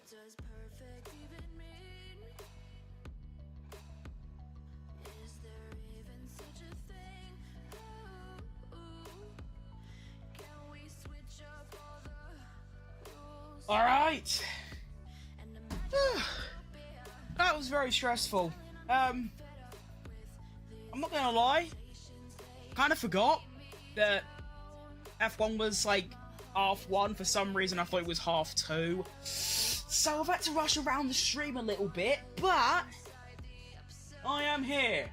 Does perfect even mean? Is there even such a thing? Ooh, can we switch up all the rules? All right. That was very stressful. I'm not gonna lie. Kind of forgot that F1 was like half 1 for some reason. I thought it was half 2. So I've had to rush around the stream a little bit, but I am here.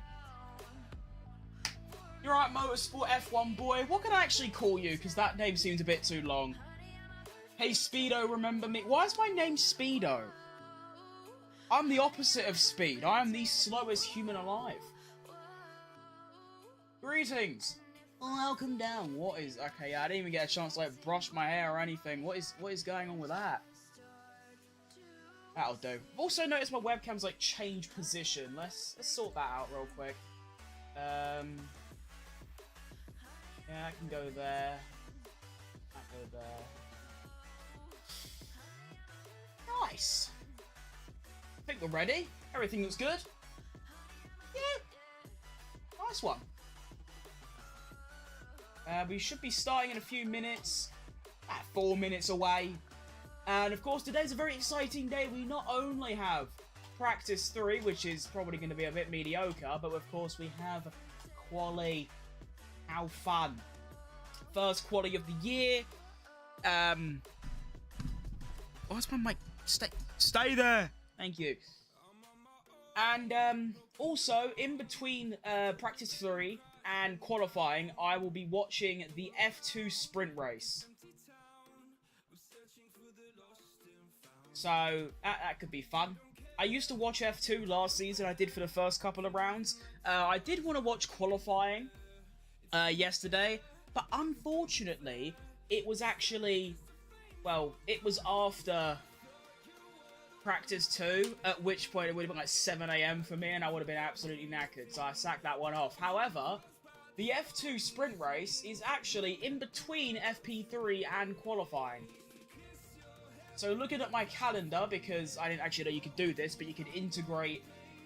You're right, Motorsport F1 boy. What can I actually call you? Because that name seems a bit too long. Hey Speedo, remember me? Why is my name Speedo? I'm the opposite of Speed. I am the slowest human alive. Greetings. Welcome down. What is... Okay, I didn't even get a chance to like brush my hair or anything. What is going on with that? That'll do. I've also noticed my webcam's like changed position. Let's sort that out real quick. Yeah, I can go there. I can go there. Nice. I think we're ready. Everything looks good. Yeah. Nice one. We should be starting in a few minutes. 4 minutes away. And of course, today's a very exciting day. We not only have Practice 3, which is probably going to be a bit mediocre, but of course we have QUALI. How fun. First QUALI of the year. Why's my mic? Stay there. Thank you. And also, in between Practice 3 and qualifying, I will be watching the F2 sprint race. So, that could be fun. I used to watch F2 last season. I did for the first couple of rounds. I did want to watch qualifying yesterday, but unfortunately, it was actually... Well, it was after Practice 2, at which point it would have been like 7 AM for me, and I would have been absolutely knackered, so I sacked that one off. However, the F2 sprint race is actually in between FP3 and qualifying. So looking at my calendar, because I didn't actually know you could do this, but you could integrate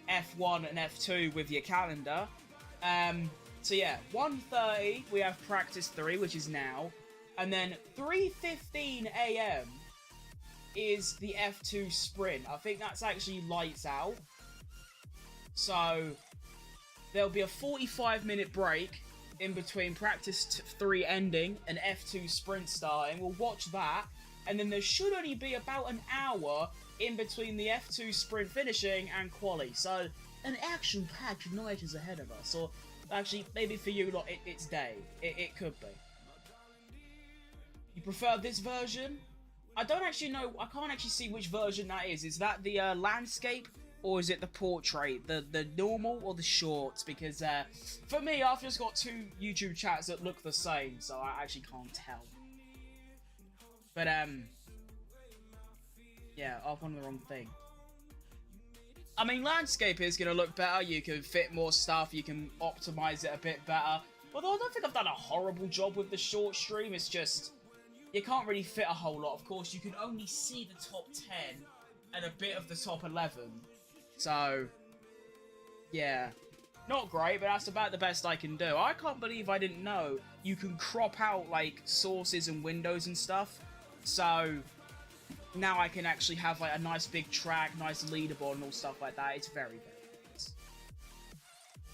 F1 and F2 with your calendar. So yeah, 1:30 we have Practice 3, which is now, and then 3:15 AM is the F2 sprint. I think that's actually lights out. So there'll be a 45-minute break in between Practice 3 ending and F2 sprint starting. We'll watch that. And then there should only be about an hour in between the F2 sprint finishing and quali. So an action-packed night is ahead of us. Or actually, maybe for you lot, it's day. It could be. You prefer this version? I don't actually know. I can't actually see which version that is. Is that the landscape, or is it the portrait? The normal or the shorts? Because for me, I've just got 2 YouTube chats that look the same, so I actually can't tell. But yeah, I've done the wrong thing. I mean, landscape is gonna look better. You can fit more stuff. You can optimize it a bit better. Although I don't think I've done a horrible job with the short stream. It's just you can't really fit a whole lot. Of course, you can only see the top 10 and a bit of the top 11. So yeah, not great, but that's about the best I can do. I can't believe I didn't know you can crop out like sources and windows and stuff. So now I can actually have like a nice big track, nice leaderboard and all stuff like that. It's very, very nice.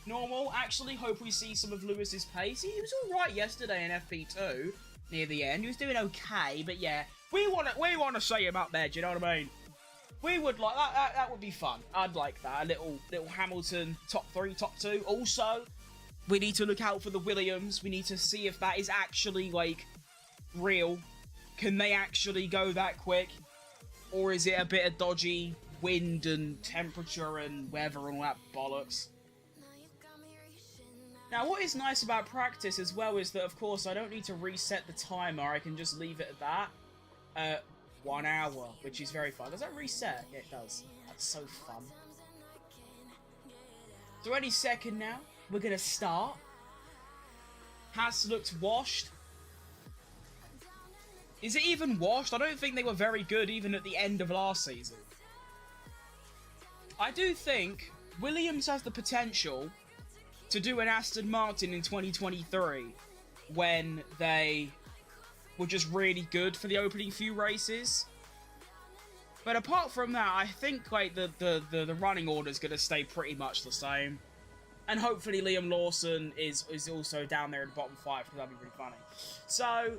Normal, actually, hope we see some of Lewis's pace. He was alright yesterday in FP2, near the end. He was doing okay, but yeah, we want to see him up there, do you know what I mean? We would like, that would be fun. I'd like that, a little Hamilton top 3, top 2. Also, we need to look out for the Williams. We need to see if that is actually, like, real. Can they actually go that quick? Or is it a bit of dodgy wind and temperature and weather and all that bollocks? Now, what is nice about practice as well is that, of course, I don't need to reset the timer. I can just leave it at that. 1 hour, which is very fun. Does that reset? Yeah, it does. That's so fun. So any second now, we're going to start. Has looked washed. Is it even washed? I don't think they were very good even at the end of last season. I do think Williams has the potential to do an Aston Martin in 2023 when they were just really good for the opening few races. But apart from that, I think like the running order is going to stay pretty much the same. And hopefully Liam Lawson is also down there in the bottom 5, because that'd be really funny. So,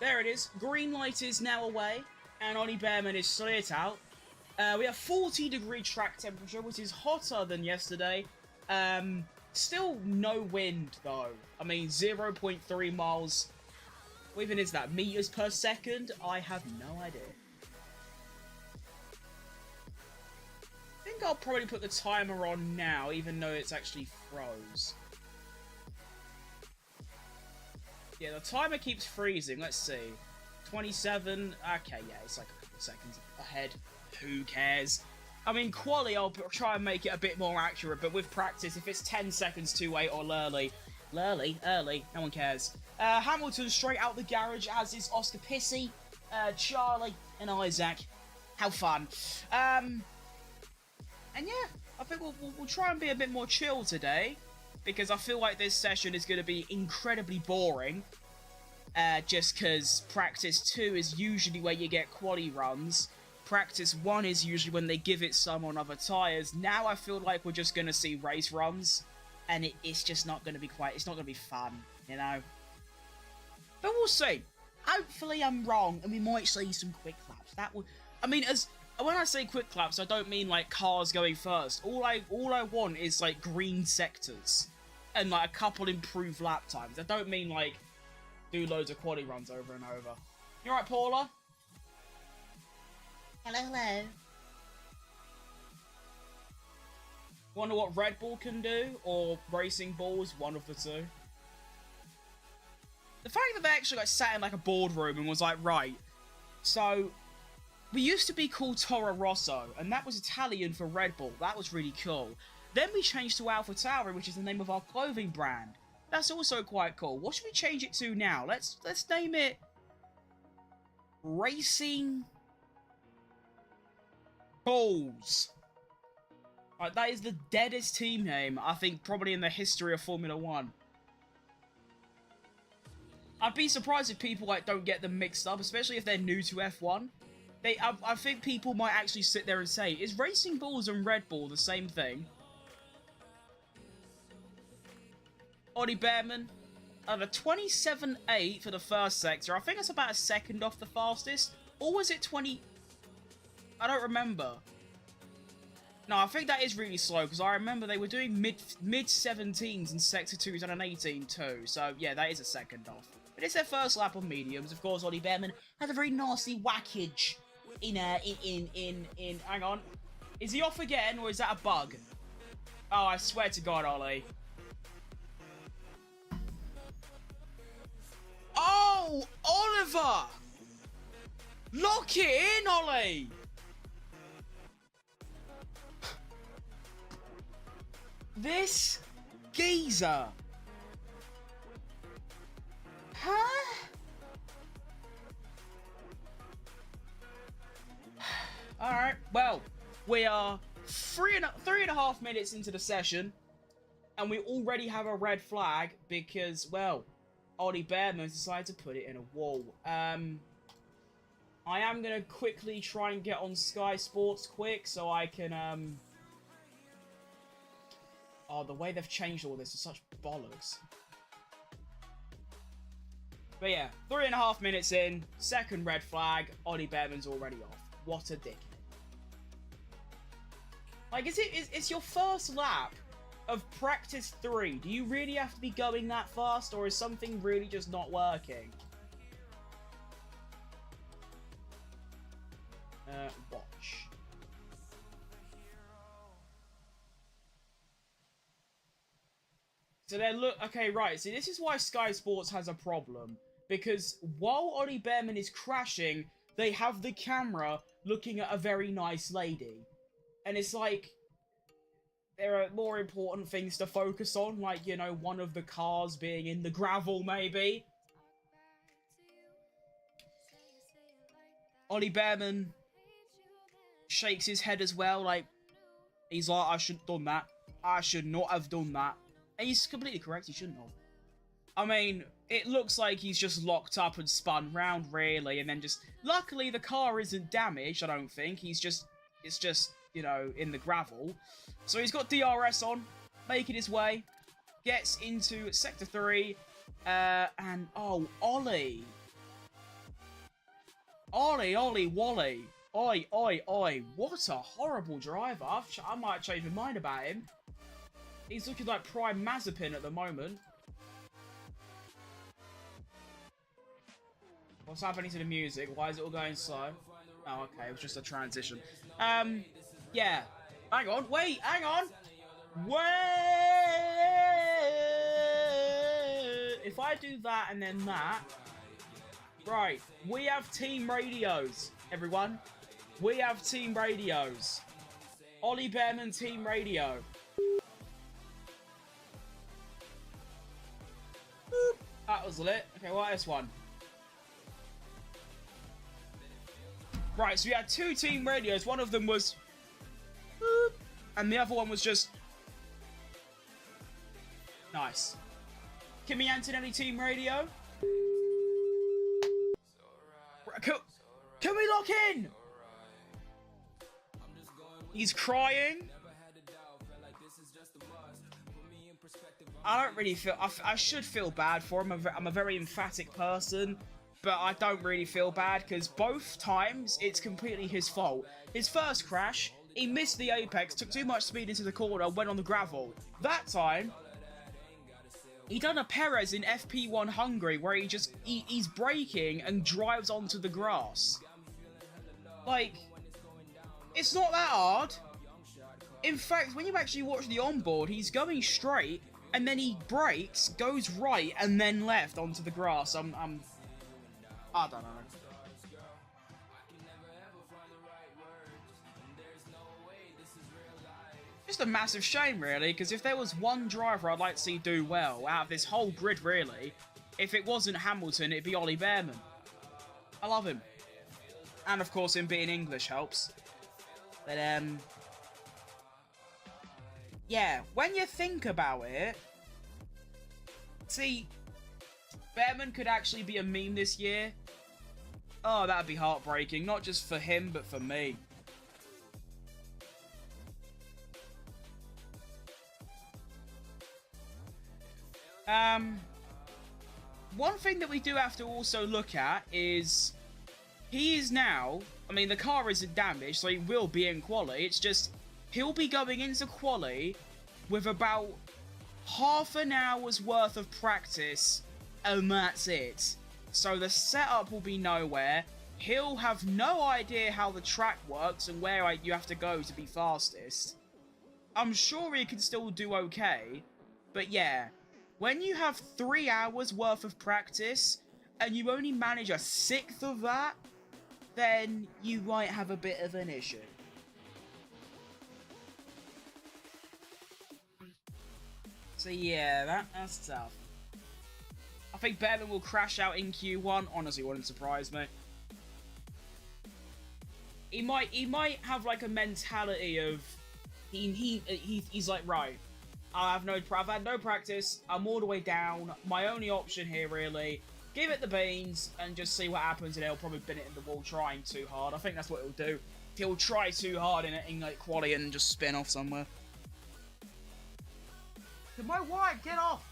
there it is. Green light is now away, and Ollie Bearman is straight out. We have 40-degree track temperature, which is hotter than yesterday. Still no wind, though. I mean, 0.3 miles. What even is that? Meters per second? I have no idea. I think I'll probably put the timer on now, even though it's actually froze. Yeah, the timer keeps freezing. Let's see. 27. Okay, yeah, it's like a couple of seconds ahead. Who cares? I mean, quali, I'll try and make it a bit more accurate, but with practice, if it's 10 seconds too late or early, no one cares. Hamilton straight out the garage, as is Oscar Pissy, Charlie, and Isaac. How fun. And yeah, I think we'll try and be a bit more chill today, because I feel like this session is going to be incredibly boring, just because practice 2 is usually where you get quali runs. Practice 1 is usually when they give it some on other tyres. Now I feel like we're just going to see race runs, and it's just not going to be it's not going to be fun, you know? But we'll see. Hopefully I'm wrong, and we might see some quick laps. That would, I mean, when I say quick laps, I don't mean like cars going first. All I want is like green sectors and like a couple improved lap times. I don't mean like do loads of quali runs over and over. You alright, Paula? Hello. Wonder what Red Bull can do, or Racing Bulls, one of the two. The fact that they actually like sat in like a boardroom and was like, right, so we used to be called Toro Rosso, and that was Italian for Red Bull. That was really cool. Then we changed to AlphaTauri, which is the name of our clothing brand. That's also quite cool. What should we change it to now? Let's name it Racing Bulls. Right, that is the deadest team name, I think, probably in the history of Formula 1. I'd be surprised if people like don't get them mixed up, especially if they're new to F1. I think people might actually sit there and say, is Racing Bulls and Red Bull the same thing? Ollie Bearman, the 27.8 for the first sector. I think that's about a second off the fastest. Or was it 20... I don't remember. No, I think that is really slow, because I remember they were doing mid-17s in Sector 2s and an 18 too. So, yeah, that is a second off. But it's their first lap on mediums. Of course, Ollie Bearman has a very nasty whackage in, hang on. Is he off again, or is that a bug? Oh, I swear to God, Ollie. Oh, Oliver! Lock it in, Ollie! This geezer. Huh? Alright, well, we are three and a half minutes into the session, and we already have a red flag because, well, Ollie Bearman decided to put it in a wall. I I am going to quickly try and get on Sky Sports quick so I can, Oh, the way they've changed all this is such bollocks. But yeah, 3.5 minutes in, second red flag, Ollie Behrman's already off. What a dickhead. Like, it's your first lap of practice 3. Do you really have to be going that fast, or is something really just not working? Watch. So then look, okay, right, see, this is why Sky Sports has a problem. Because while Ollie Behrman is crashing, they have the camera looking at a very nice lady. And it's like, there are more important things to focus on, like, you know, one of the cars being in the gravel, maybe. Ollie Behrman shakes his head as well, like, he's like, I shouldn't have done that. I should not have done that. And he's completely correct, he shouldn't have. I mean, it looks like he's just locked up and spun round, really, and then just... Luckily, the car isn't damaged, I don't think. It's just, you know, in the gravel. So he's got DRS on, making his way, gets into Sector 3, and, oh, Ollie. Ollie, Wally. Oi. What a horrible driver. I might change my mind about him. He's looking like Prime Mazepin at the moment. What's happening to the music? Why is it all going slow? Oh, okay, it was just a transition. Yeah. Hang on, wait, hang on! Wait! If I do that and then that... Right, we have team radios, everyone. We have team radios. Ollie Behrman team radio. Boop. That was lit. Okay, what is this one? Right, so we had 2 team radios. One of them was... Boop, and the other one was just... Nice. Kimi Antonelli team radio. Can we lock in? He's crying. I don't really feel... I should feel bad for him. I'm a very emphatic person. But I don't really feel bad, because both times, it's completely his fault. His first crash, he missed the apex, took too much speed into the corner, went on the gravel. That time, he done a Perez in FP1 Hungary, where he's braking and drives onto the grass. Like, it's not that hard. In fact, when you actually watch the onboard, he's going straight, and then he brakes, goes right, and then left onto the grass. I don't know. Just a massive shame, really, because if there was one driver I'd like to see do well out of this whole grid, really, if it wasn't Hamilton, it'd be Ollie Behrman. I love him. And, of course, him being English helps. But, yeah, when you think about it, see, Behrman could actually be a meme this year. Oh, that'd be heartbreaking. Not just for him, but for me. One thing that we do have to also look at is... He is now... I mean, the car isn't damaged, so he will be in quali. It's just... He'll be going into quali with about half an hour's worth of practice, and that's it. So the setup will be nowhere. He'll have no idea how the track works and where you have to go to be fastest. I'm sure he can still do okay, but yeah, when you have 3 hours worth of practice and you only manage a sixth of that, then you might have a bit of an issue. So yeah, that's tough. I think Behrman will crash out in Q1. Honestly, wouldn't surprise me. He might have like a mentality of he's like, right, I've had no practice. I'm all the way down. My only option here, really, Give it the beans and just see what happens, and it'll probably bin it in the wall trying too hard. I think that's what it'll do. He'll try too hard in like quali and just spin off somewhere. My wire, get off!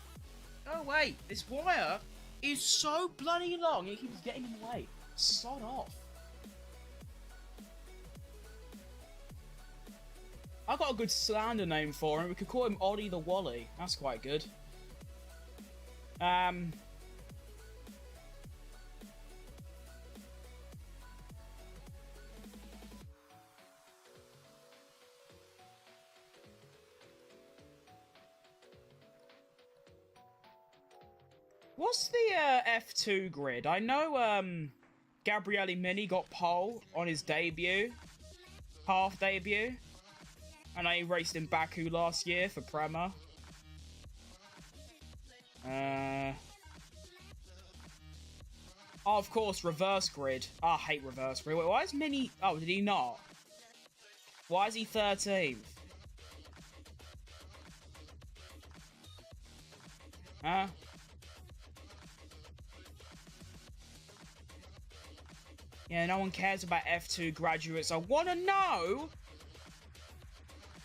Oh wait, this wire is so bloody long, it keeps getting in the way. Sod off. I've got a good slander name for him. We could call him Ollie the Wally. That's quite good. What's the F2 grid? I know Gabriele Mini got pole on his debut. Half debut. And I raced in Baku last year for Prema. Oh, of course, reverse grid. Oh, I hate reverse grid. Wait, why is Mini... Oh, did he not? Why is he 13th? Huh? Yeah, no one cares about F2 graduates. I want to know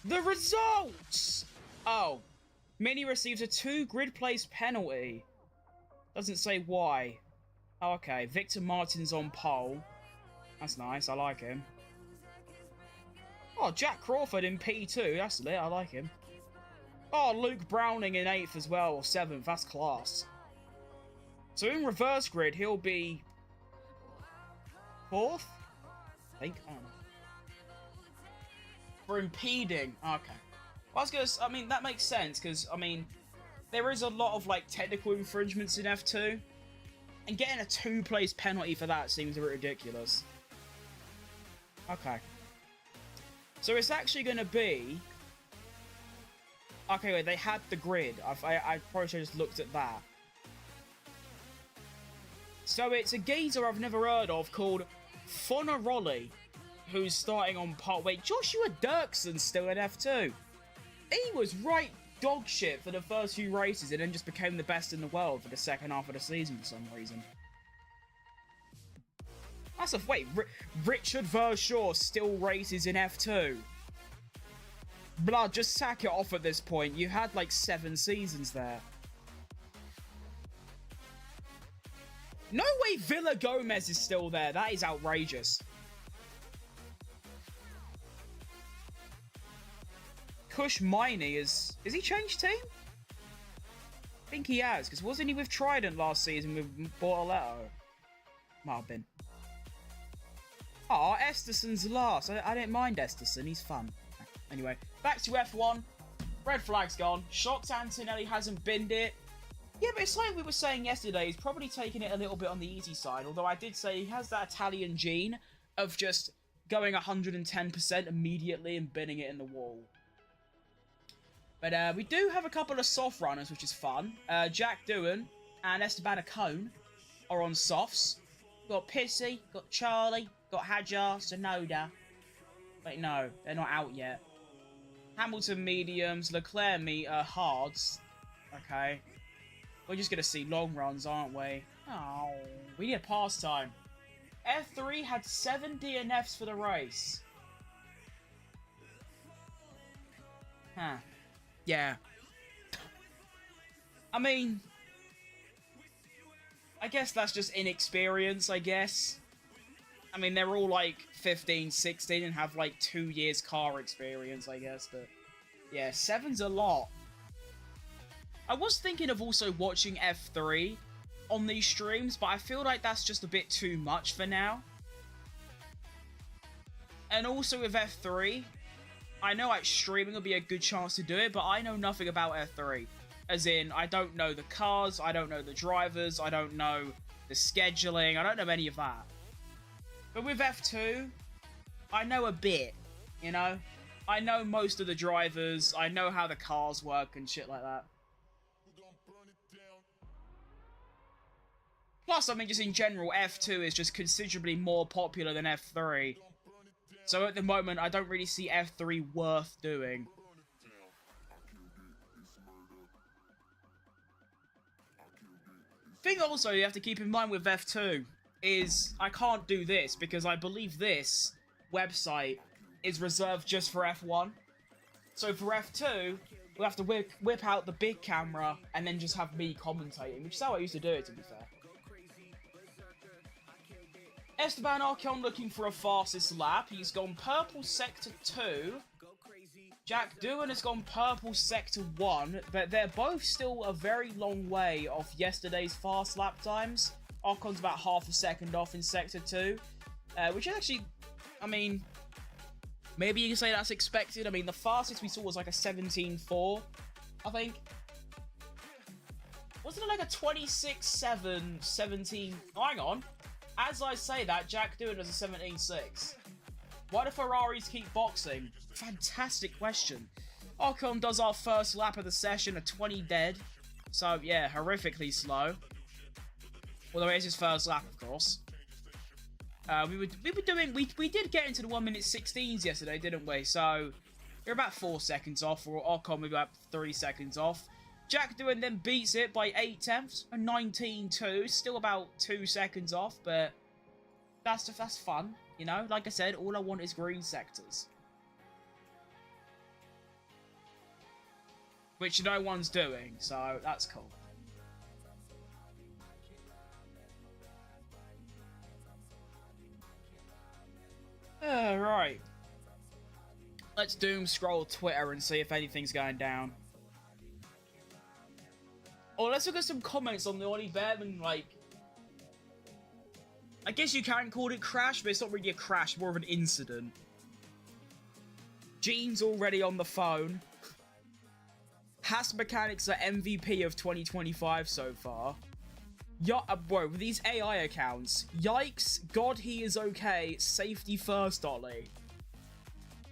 the results! Oh. Mini receives a 2 grid place penalty. Doesn't say why. Oh, okay. Victor Martin's on pole. That's nice. I like him. Oh, Jack Crawford in P2. That's lit. I like him. Oh, Luke Browning in 8th as well. Or 7th. That's class. So in reverse grid, he'll be 4th? I think. I don't know. For impeding. Okay. Well, I was gonna... I mean, that makes sense, because, I mean, there is a lot of, like, technical infringements in F2. And getting a 2-place penalty for that seems a bit ridiculous. Okay. So it's actually going to be... Okay, wait, they had the grid. I probably should have just looked at that. So it's a geezer I've never heard of called Fonaroli, who's starting on pole. Wait, Joshua Dirkson's still in F2. He was right dog shit for the first few races and then just became the best in the world for the second half of the season for some reason. That's a... Wait, Richard Verschaw still races in F2. Blood, just sack it off at this point. You had like 7 seasons there. No way Villa Gomez is still there. That is outrageous. Kush Miney is he changed team? I think he has, because wasn't he with Trident last season with Bortoletto? Might have been. Oh, Esterson's last. I didn't mind Esterson. He's fun. Anyway, back to F1. Red flag's gone. Shocked Antonelli hasn't binned it. Yeah, but it's like we were saying yesterday. He's probably taking it a little bit on the easy side. Although I did say he has that Italian gene of just going 110% immediately and binning it in the wall. But we do have a couple of soft runners, which is fun. Jack Doohan and Esteban Ocon are on softs. Got Pissy, got Charlie, got Hajar, Sonoda. Wait, no, they're not out yet. Hamilton mediums, Leclerc hards. Okay. We're just going to see long runs, aren't we? Oh, we need a pastime. F3 had 7 DNFs for the race. Huh. Yeah. I mean, I guess that's just inexperience, I guess. I mean, they're all like 15, 16 and have like 2 years car experience, I guess. But yeah, 7's a lot. I was thinking of also watching F3 on these streams, but I feel like that's just a bit too much for now. And also with F3, I know like streaming will be a good chance to do it, but I know nothing about F3. As in, I don't know the cars, I don't know the drivers, I don't know the scheduling, I don't know any of that. But with F2, I know a bit, you know? I know most of the drivers, I know how the cars work and shit like that. Plus, I mean, just in general, F2 is just considerably more popular than F3. So at the moment, I don't really see F3 worth doing. Thing also you have to keep in mind with F2 is I can't do this because I believe this website is reserved just for F1. So for F2, we'll have to whip out the big camera and then just have me commentating, which is how I used to do it, to be fair. Esteban Arcon looking for a fastest lap. He's gone purple sector 2. Jack Doohan has gone purple sector 1, but they're both still a very long way off yesterday's fast lap times. Arcon's about half a second off in sector 2, which is actually, I mean, maybe you can say that's expected. I mean, the fastest we saw was like a 17.4, I think. Wasn't it like a 26.7, 17... Oh, hang on. As I say that, Jack Doohan has a 17.6. Why do Ferraris keep boxing? Fantastic question. Ocon does our first lap of the session, a 20 dead. So, yeah, horrifically slow. Although it is his first lap, of course. We did get into the 1 minute 16s yesterday, didn't we? So, we're about 4 seconds off, or Ocon we're about 3 seconds off. Jack Doohan then beats it by 8 tenths, a 19.2, still about 2 seconds off, but that's fun, you know? Like I said, all I want is green sectors. Which no one's doing, so that's cool. Right. Let's doom scroll Twitter and see if anything's going down. Oh, let's look at some comments on the Ollie Bearman, like... I guess you can call it crash, but it's not really a crash, more of an incident. Gene's already on the phone. Haas Mechanics are MVP of 2025 so far. Bro, with these AI accounts, yikes, God he is okay, safety first, Ollie.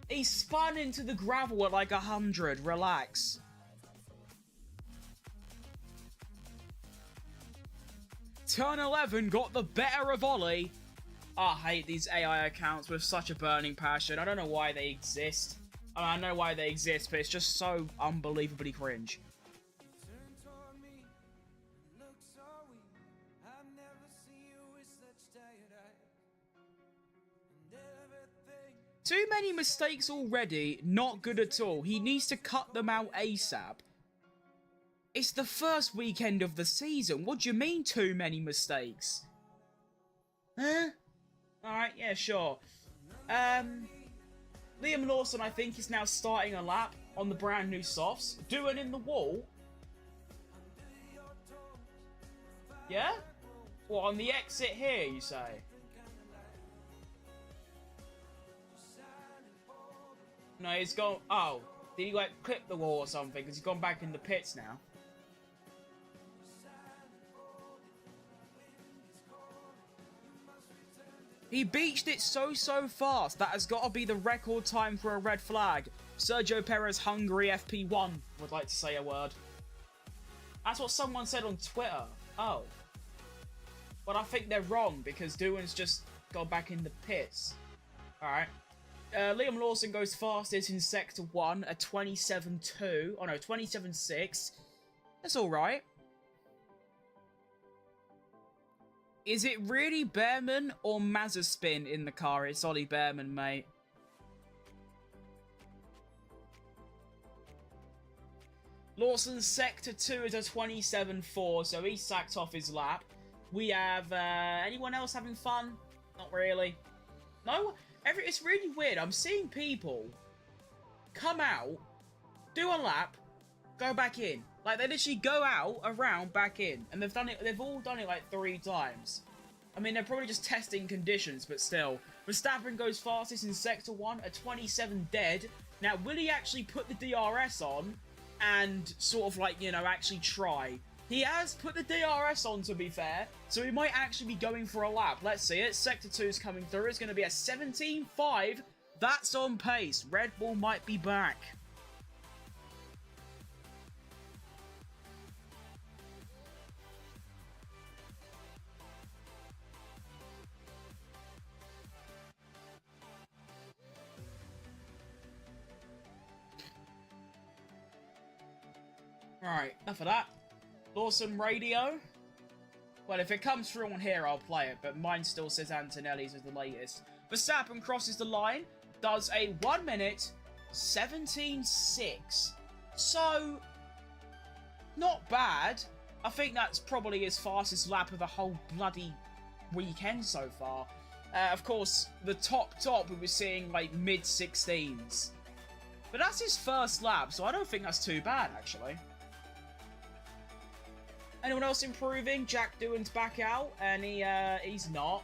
He spun into the gravel at like 100, relax. Turn 11 got the better of Ollie. I hate these AI accounts with such a burning passion. I don't know why they exist. I know why they exist, but it's just so unbelievably cringe. Too many mistakes already, not good at all. He needs to cut them out ASAP. It's the first weekend of the season. What do you mean, too many mistakes? Huh? Alright, yeah, sure. Liam Lawson, I think, is now starting a lap on the brand new softs. Doing in the wall. Yeah? What, on the exit here, you say? No, he's gone... Oh, did he, like, clip the wall or something? Because he's gone back in the pits now. He beached it so fast. That has got to be the record time for a red flag. Sergio Perez Hungary FP1 would like to say a word. That's what someone said on Twitter. Oh. But I think they're wrong because Doohan's just gone back in the pits. Alright. Liam Lawson goes fastest in Sector 1 at 27.2. Oh no, 27.6. That's alright. Is it really Bearman or Mazepin in the car? It's Ollie Bearman, mate. Lawson's Sector 2 is a 27.4, so he sacked off his lap. We have, anyone else having fun? Not really. No? It's really weird. I'm seeing people come out, do a lap, go back in. Like, they literally go out, around, back in. And they've all done it like 3 times. I mean, they're probably just testing conditions, but still. Verstappen goes fastest in Sector 1 at 27 dead. Now, will he actually put the DRS on and sort of, like, you know, actually try? He has put the DRS on, to be fair, so he might actually be going for a lap. Let's see it. Sector 2 is coming through. It's going to be a 17.5. That's on pace. Red Bull might be back. Alright, enough of that. Lawson radio. Well, if it comes through on here, I'll play it, but mine still says Antonelli's as the latest. Verstappen crosses the line, does a 1 minute 17.6. So, not bad. I think that's probably his fastest lap of the whole bloody weekend so far. Of course, the top we were seeing like mid-16s. But that's his first lap, so I don't think that's too bad, actually. Anyone else improving? Jack Doohan's back out, and he's not.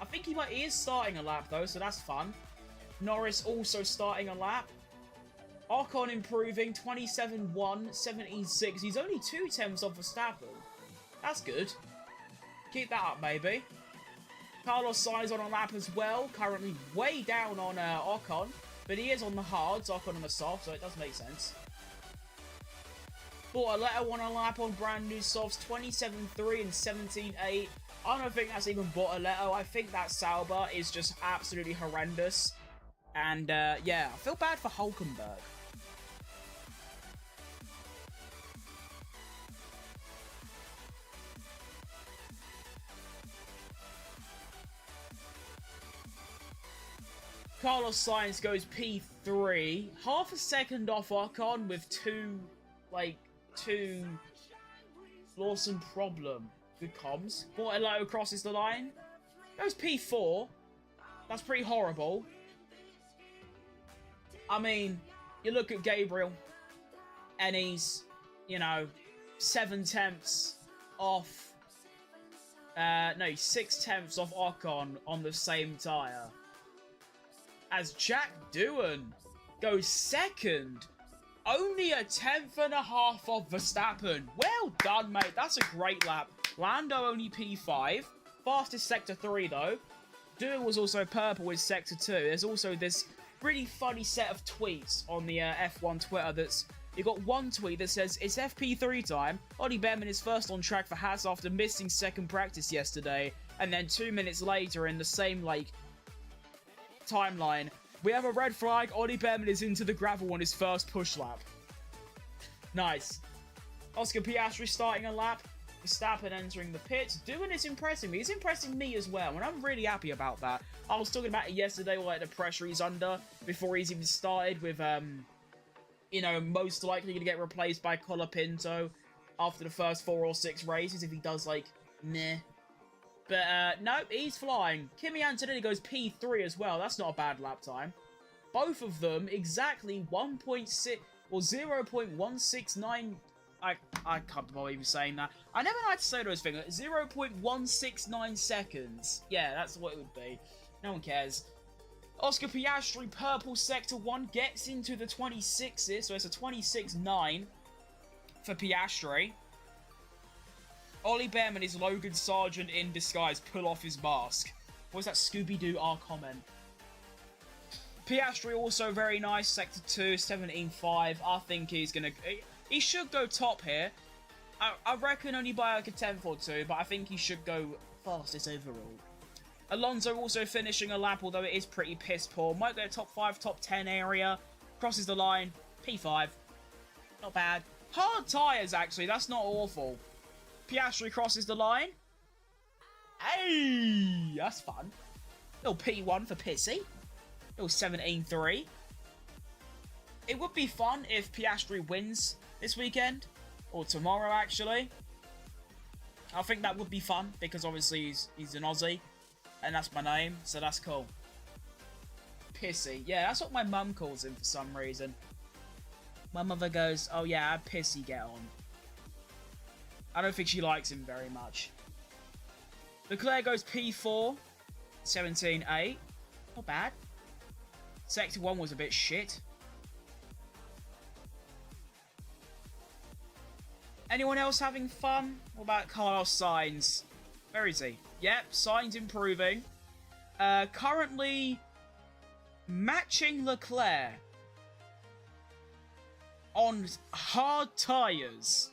I think he is starting a lap, though, so that's fun. Norris also starting a lap. Ocon improving, 27.1, 17.6. He's only 2 tenths off Verstappen. That's good. Keep that up, maybe. Carlos Sainz on a lap as well. Currently way down on Ocon. But he is on the hards, Ocon on the soft, so it does make sense. Bortoleto on a lap on brand new softs, 27.3 and 17.8. I don't think that's even Bortoleto. I think that Sauber is just absolutely horrendous. And, yeah, I feel bad for Hulkenberg. Carlos Sainz goes P3. Half a second off Ocon with two Lawson problem. Good comms. Bortoleto crosses the line. Goes P4. That's pretty horrible. I mean, you look at Gabriel, and he's, 7 tenths off. No, 6 tenths off Ocon on the same tyre. As Jack Doohan goes second. Only a 1/10.5 off Verstappen. Well done, mate. That's a great lap. Lando only P5. Fastest Sector 3, though. Doohan was also purple with Sector 2. There's also this really funny set of tweets on the F1 Twitter that's... You got one tweet that says, it's FP3 time. Ollie Behrman is first on track for Haas after missing second practice yesterday. And then 2 minutes later in the same, timeline, we have a red flag. Ollie Behrman is into the gravel on his first push lap. Nice. Oscar Piastri starting a lap. Verstappen entering the pits. Doohan is impressing me. He's impressing me as well, and I'm really happy about that. I was talking about it yesterday, the pressure he's under before he's even started with, most likely going to get replaced by Colapinto after the first 4 or 6 races if he does, meh. But, nope, he's flying. Kimi Antonelli goes P3 as well. That's not a bad lap time. Both of them exactly 1.6 or 0.169... I can't believe even saying that. I never like to say those things. 0.169 seconds. Yeah, that's what it would be. No one cares. Oscar Piastri, purple Sector 1, gets into the 26s. So it's a 26.9 for Piastri. Ollie Behrman is Logan Sargent in disguise. Pull off his mask. What was that Scooby-Doo R comment? Piastri also very nice. Sector 2, 17.5. I think he's going to... He should go top here. I reckon only by a 10th or 2, but I think he should go fastest overall. Alonso also finishing a lap, although it is pretty piss poor. Might go top 5, top 10 area. Crosses the line. P5. Not bad. Hard tyres, actually. That's not awful. Piastri crosses the line. Hey! That's fun. Little P1 for Pissy. Little 17.3. It would be fun if Piastri wins this weekend. Or tomorrow, actually. I think that would be fun, because obviously he's an Aussie. And that's my name, so that's cool. Pissy. Yeah, that's what my mum calls him for some reason. My mother goes, oh yeah, Pissy, get on. I don't think she likes him very much. Leclerc goes P4. 17.8. Not bad. Sector 1 was a bit shit. Anyone else having fun? What about Carlos Sainz? Where is he? Yep, Sainz improving. Currently matching Leclerc on hard tyres.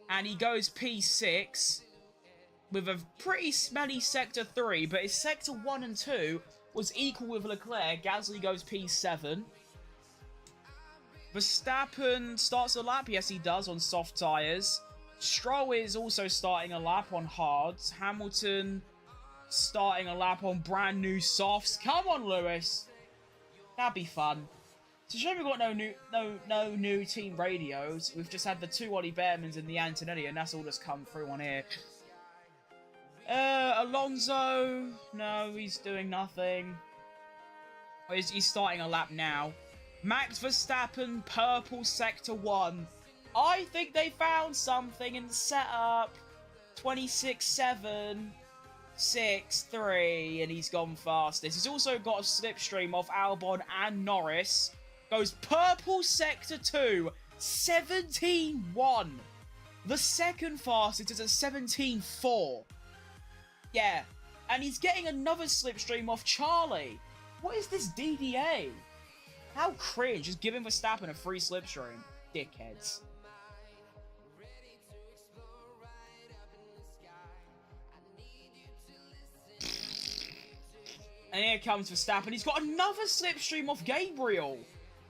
And he goes P6 with a pretty smelly Sector 3, but his Sector 1 and 2 was equal with Leclerc. Gasly goes P7. Verstappen starts a lap. Yes, he does, on soft tyres. Stroll is also starting a lap on hards. Hamilton starting a lap on brand new softs. Come on, Lewis. That'd be fun. It's a shame we've got no new team radios. We've just had the two Ollie Bearmans and the Antonelli, and that's all that's come through on here. Alonso. No, he's doing nothing. He's starting a lap now. Max Verstappen, purple sector 1. I think they found something in the setup. 26.7, 6.3, and he's gone fastest. He's also got a slipstream off Albon and Norris. Goes purple sector 2, 17.1. The second fastest is at 17.4. Yeah, and he's getting another slipstream off Charlie. What is this DDA? How cringe, just giving Verstappen a free slipstream. Dickheads. And here comes Verstappen. He's got another slipstream off Gabriel.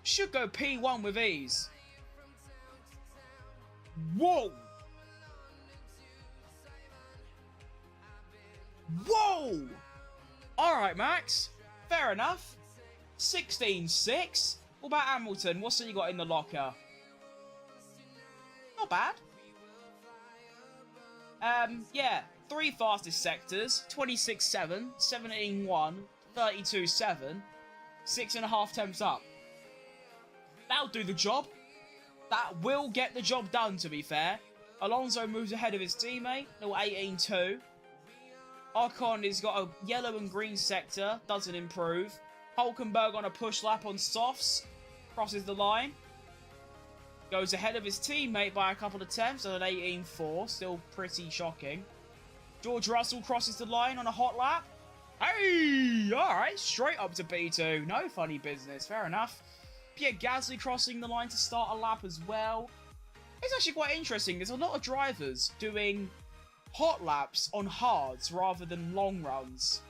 Should go P1 with ease. Whoa! Whoa! Alright, Max. Fair enough. 16.6. What about Hamilton? What's he got in the locker? Not bad. Yeah. 3 fastest sectors. 26.7, 17.1, 32.7. 6.5 temps up. That'll do the job. That will get the job done, to be fair. Alonso moves ahead of his teammate. Little 18.2. Ocon has got a yellow and green sector. Doesn't improve. Hulkenberg on a push lap on softs. Crosses the line. Goes ahead of his teammate by a couple of temps at an 18.4. Still pretty shocking. George Russell crosses the line on a hot lap. Hey! Alright, straight up to P2. No funny business. Fair enough. Pierre Gasly crossing the line to start a lap as well. It's actually quite interesting. There's a lot of drivers doing hot laps on hards rather than long runs.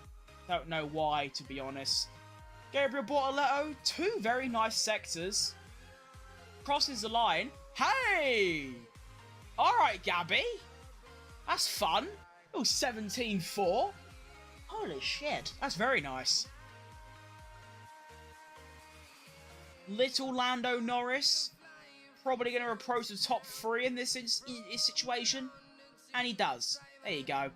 Don't know why, to be honest. Gabriel Bortoletto, 2 very nice sectors. Crosses the line. Hey! Alright, Gabby. That's fun. Oh, 17.4. Holy shit. That's very nice. Little Lando Norris. Probably going to approach the top 3 in this situation. And he does. There you go.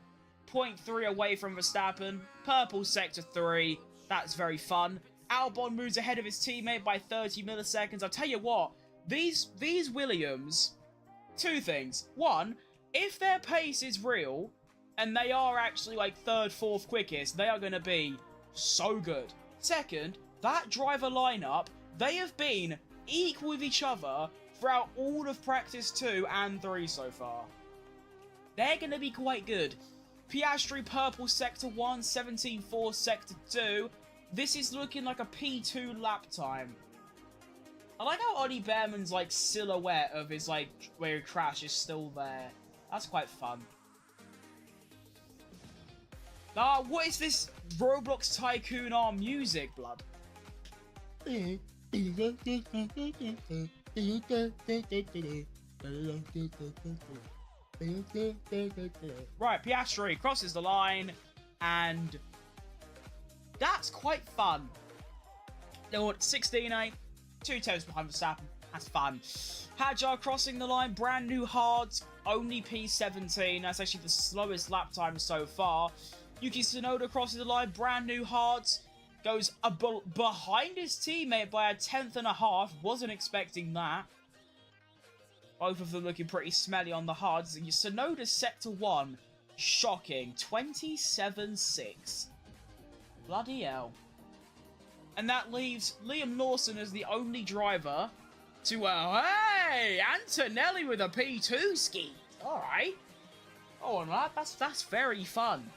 0.3 away from Verstappen. Purple sector 3. That's very fun. Albon moves ahead of his teammate by 30 milliseconds. I'll tell you what. These Williams, 2 things. 1, if their pace is real, and they are actually like 3rd, 4th quickest, they are going to be so good. 2nd, that driver lineup, they have been equal with each other throughout all of practice 2 and 3 so far. They're going to be quite good. Piastri purple sector 1, 17.4 sector 2. This is looking like a P2 lap time. I like how Ollie Bearman's like silhouette of his like where he crashed is still there. That's quite fun. What is this Roblox Tycoon arm music, blood? Right, Piastri crosses the line, and that's quite fun. They're 16.8, 2 temps behind Verstappen. That's fun. Hadjar crossing the line, brand new hards, only P17. That's actually the slowest lap time so far. Yuki Tsunoda crosses the line, brand new hards, goes behind his teammate by a 10.5. Wasn't expecting that. Both of them looking pretty smelly on the hards. Tsunoda's sector 1, shocking, 27.6. Bloody hell. And that leaves Liam Lawson as the only driver to, hey, Antonelli with a P2 ski. Alright. Oh, that's very fun.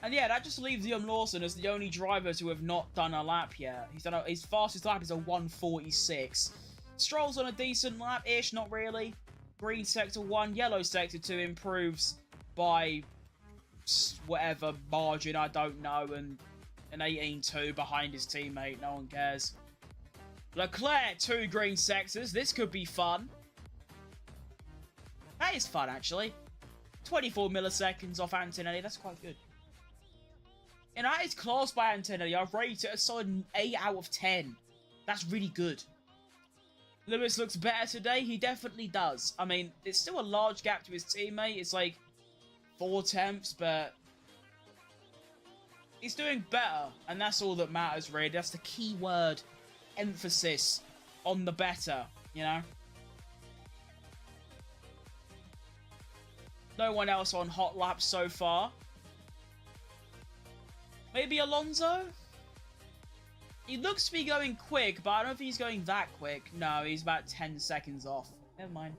And yeah, that just leaves Liam Lawson as the only driver to have not done a lap yet. His fastest lap is a 1:46. Stroll's on a decent lap-ish, not really. Green sector 1, yellow sector 2 improves by whatever margin, I don't know, and an 18.2 behind his teammate, no one cares. Leclerc, 2 green sectors. This could be fun. That is fun, actually. 24 milliseconds off Antonelli. That's quite good. And that is class by Antonelli. I've rated it a solid 8 out of 10. That's really good. Lewis looks better today. He definitely does. I mean, it's still a large gap to his teammate. It's like 4 tenths, but he's doing better. And that's all that matters, really. That's the key word. Emphasis on the better, you know? No one else on hot laps so far. Maybe Alonso? He looks to be going quick, but I don't think he's going that quick. No, he's about 10 seconds off. Never mind.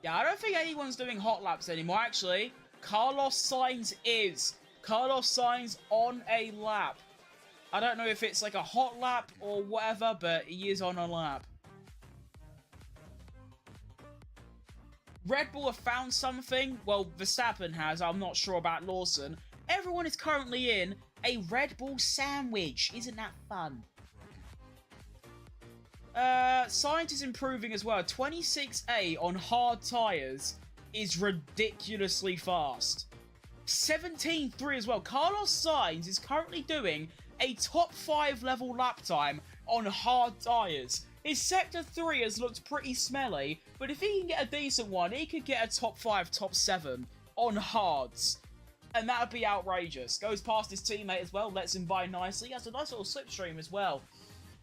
Yeah, I don't think anyone's doing hot laps anymore, actually. Carlos Sainz is. Carlos Sainz on a lap. I don't know if it's like a hot lap or whatever, but he is on a lap. Red Bull have found something. Well, Verstappen has. I'm not sure about Lawson. Everyone is currently in a Red Bull sandwich. Isn't that fun? Sainz is improving as well. 26A on hard tyres is ridiculously fast. 17.3 as well. Carlos Sainz is currently doing a top 5 level lap time on hard tyres. His Sector 3 has looked pretty smelly, but if he can get a decent one, he could get a top 5, top 7 on hards. And that would be outrageous. Goes past his teammate as well, lets him by nicely. He has a nice little slipstream as well.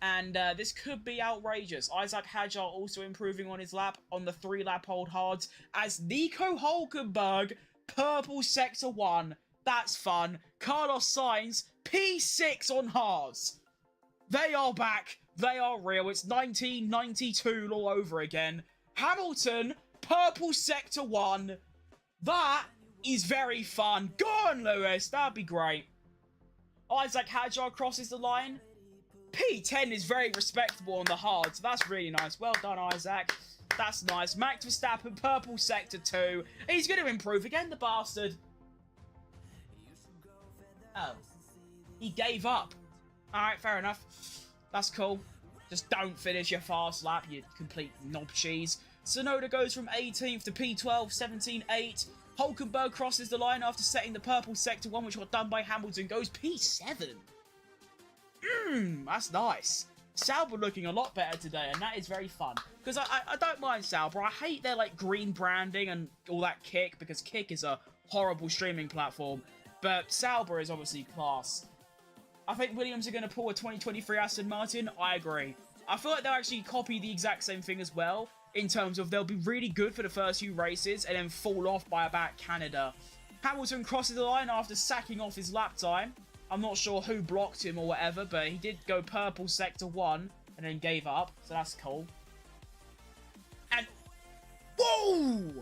And this could be outrageous. Isaac Hadjar also improving on his lap on the 3-lap hold hards. As Nico Hulkenberg, purple Sector 1. That's fun. Carlos Sainz, P6 on hards. They are back. They are real. It's 1992 all over again. Hamilton, purple Sector 1. That is very fun. Go on, Lewis. That'd be great. Isaac Hadjar crosses the line. P10 is very respectable on the hard, so that's really nice. Well done, Isaac. That's nice. Max Verstappen, purple Sector 2. He's going to improve again, the bastard. Oh. He gave up. Alright, fair enough. That's cool. Just don't finish your fast lap, you complete knob cheese. Tsunoda goes from 18th to P12, 17.8. Hulkenberg crosses the line after setting the purple Sector 1, which got done by Hamilton. Goes P7. That's nice. Sauber looking a lot better today, and that is very fun. Because I don't mind Sauber. I hate their like green branding and all that Kick, because Kick is a horrible streaming platform. But Sauber is obviously class. I think Williams are going to pull a 2023 Aston Martin. I agree. I feel like they'll actually copy the exact same thing as well, in terms of they'll be really good for the first few races and then fall off by about Canada. Hamilton crosses the line after sacking off his lap time. I'm not sure who blocked him or whatever, but he did go purple Sector 1 and then gave up, so that's cool. And... whoa!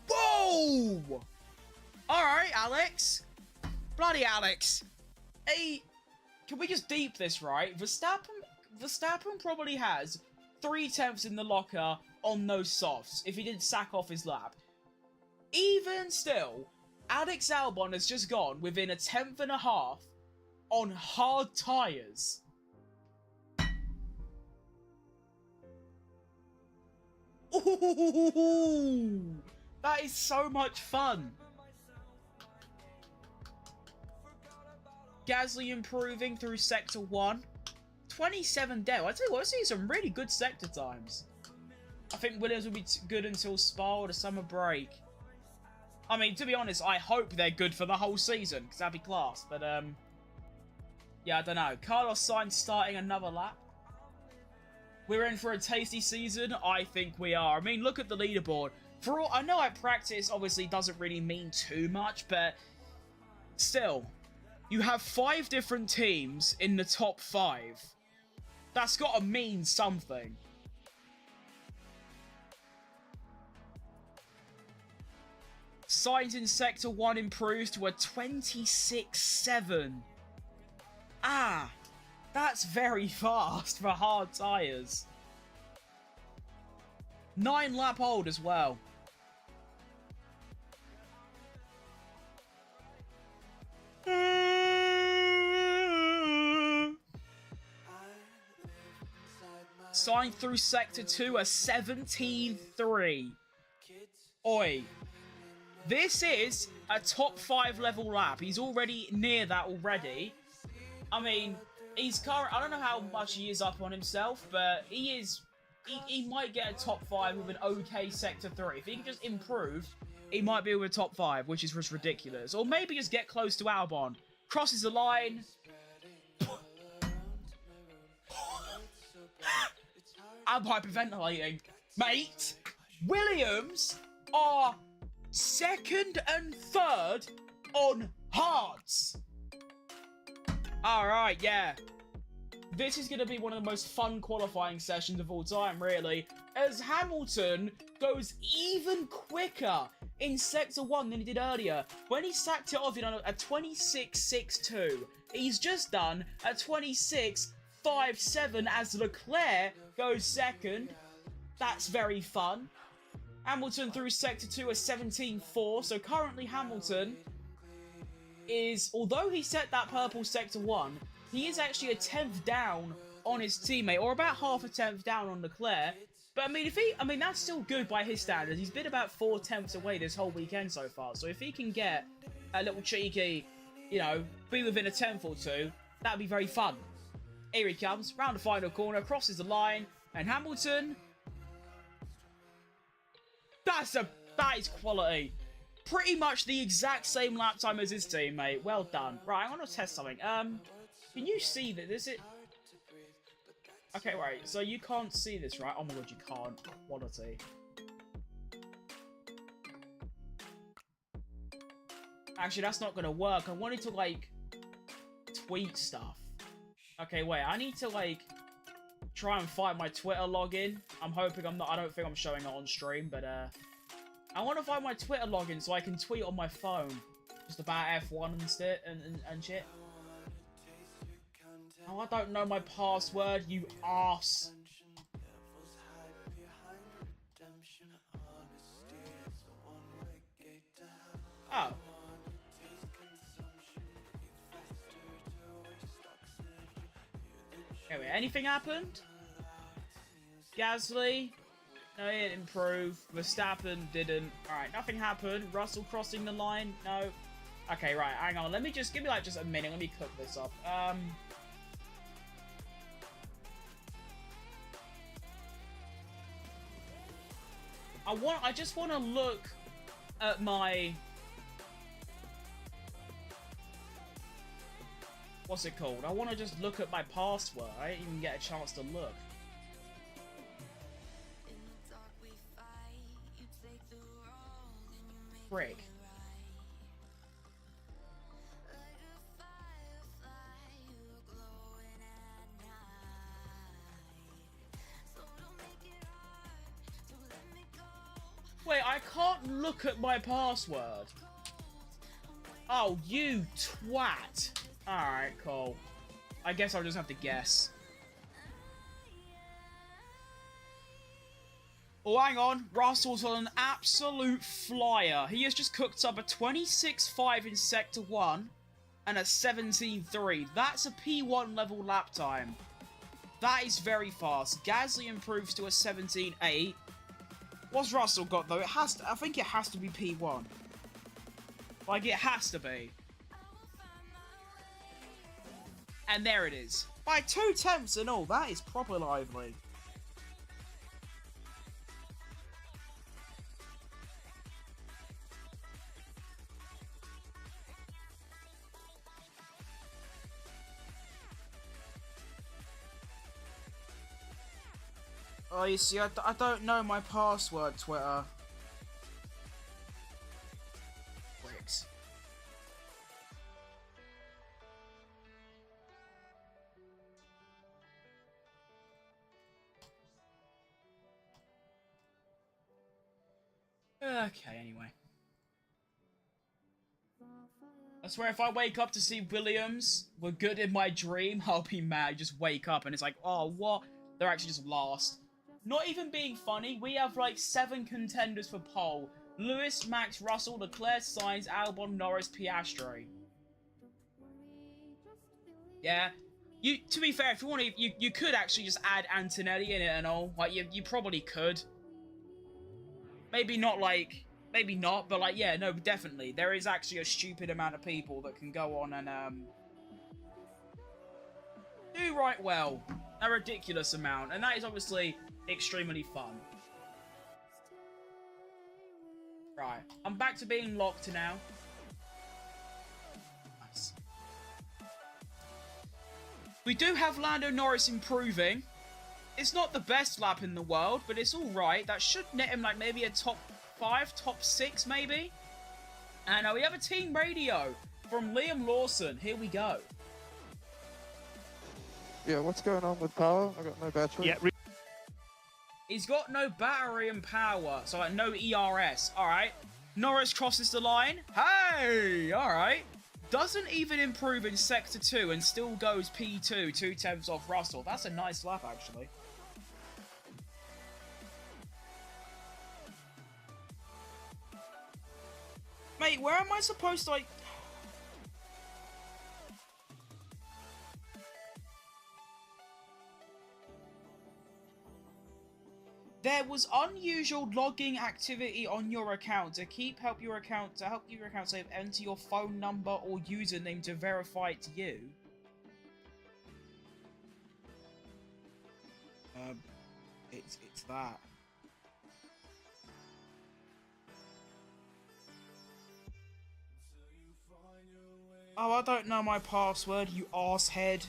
Whoa! Alright, Alex. Bloody Alex. Hey, can we just deep this, right? Verstappen probably has 3 tenths in the locker on those softs if he didn't sack off his lap. Even still, Alex Albon has just gone within 1.5 tenths on hard tyres. Ooh, that is so much fun. Gasly improving through Sector 1. 27 Dell. I tell you what, I see some really good sector times. I think Williams will be good until Spa or the summer break. I mean, to be honest, I hope they're good for the whole season, because that'd be class. But, yeah, I don't know. Carlos Sainz starting another lap. We're in for a tasty season. I think we are. I mean, look at the leaderboard. For all I know, at practice obviously doesn't really mean too much, but still, you have 5 different teams in the top 5. That's got to mean something. Sainz in Sector 1 improves to a 26.7. Ah, that's very fast for hard tyres. 9 lap hold as well. signed through Sector 2 a 17-3. Oi. This is a top 5 level lap. He's already near that already. I mean, he's current. I don't know how much he is up on himself, but he is. He might get a top 5 with an okay Sector 3. If he can just improve, he might be with a top 5, which is just ridiculous. Or maybe just get close to Albon. Crosses the line. I'm hyperventilating. Mate, Williams are 2nd and 3rd on hards. Alright, yeah. This is going to be one of the most fun qualifying sessions of all time, really, as Hamilton goes even quicker in Sector 1 than he did earlier. When he sacked it off, he done a 26.62. He's just done a 26.57 as Leclerc goes 2nd. That's very fun. Hamilton through Sector 2 a 17.4, so currently Hamilton is, although he set that purple Sector 1, he is actually a 10th down on his teammate, or about half a 10th down on Leclerc. But I mean, that's still good by his standards. He's been about 4 tenths away this whole weekend so far. So if he can get a little cheeky, you know, be within a 10th or 2, that'd be very fun. Here he comes, round the final corner, crosses the line, and Hamilton. That is quality. Pretty much the exact same lap time as his teammate. Well done. Right, I want to test something. Can you see that? Is it? Okay, right. So you can't see this, right? Oh my god, you can't. Quality. Actually, that's not gonna work. I wanted to like tweet stuff. Okay, wait. I need to like try and find my Twitter login. I'm hoping I'm not. I don't think I'm showing it on stream, but I want to find my Twitter login so I can tweet on my phone just about F1 and shit. Oh, I don't know my password, you arse. Oh. Okay, wait, anything happened? Gasly? No, he didn't improve. Verstappen didn't. Alright, nothing happened. Russell crossing the line? No. Okay, right, hang on. Let me just, give me like just a minute. Let me cook this up. I just want to look at my... What's it called? I want to just look at my password. I didn't even get a chance to look. Frick. Wait, I can't look at my password. Oh, you twat. Alright, cool. I guess I'll just have to guess. Oh, hang on. Russell's on an absolute flyer. He has just cooked up a 26.5 in Sector 1 and a 17.3. That's a P1 level lap time. That is very fast. Gasly improves to a 17.8. What's Russell got, though? It has to, I think it has to be P1. Like, it has to be. And there it is. By 2 tenths and all. That is proper lively. Oh, you see, I don't know my password, Twitter. Wait. Okay, anyway. I swear if I wake up to see Williams, we're good in my dream, I'll be mad. Just wake up and it's like, oh, what? They're actually just last. Not even being funny, we have like 7 contenders for pole. Lewis, Max, Russell, Leclerc, Sainz, Albon, Norris, Piastri. Yeah, To be fair, if you want to, you could actually just add Antonelli in it and all. Like, you probably could. Maybe not, like... Maybe not, but, like, yeah, no, definitely. There is actually a stupid amount of people that can go on and, do right well. A ridiculous amount. And that is obviously extremely fun. Right. I'm back to being locked now. Nice. We do have Lando Norris improving. It's not the best lap in the world, but it's alright. That should net him, like, maybe a top 5, top 6, maybe. And we have a team radio from Liam Lawson. Here we go. Yeah, what's going on with power? I got no battery. Yeah, He's got no battery and power, so like no ERS. Alright. Norris crosses the line. Hey! Alright. Doesn't even improve in Sector 2 and still goes P2, 2/10 off Russell. That's a nice lap, actually. Mate, where am I supposed to, like... There was unusual logging activity on your account. To help your account save, enter your phone number or username to verify it's you. It's that. Oh, I don't know my password, you arsehead.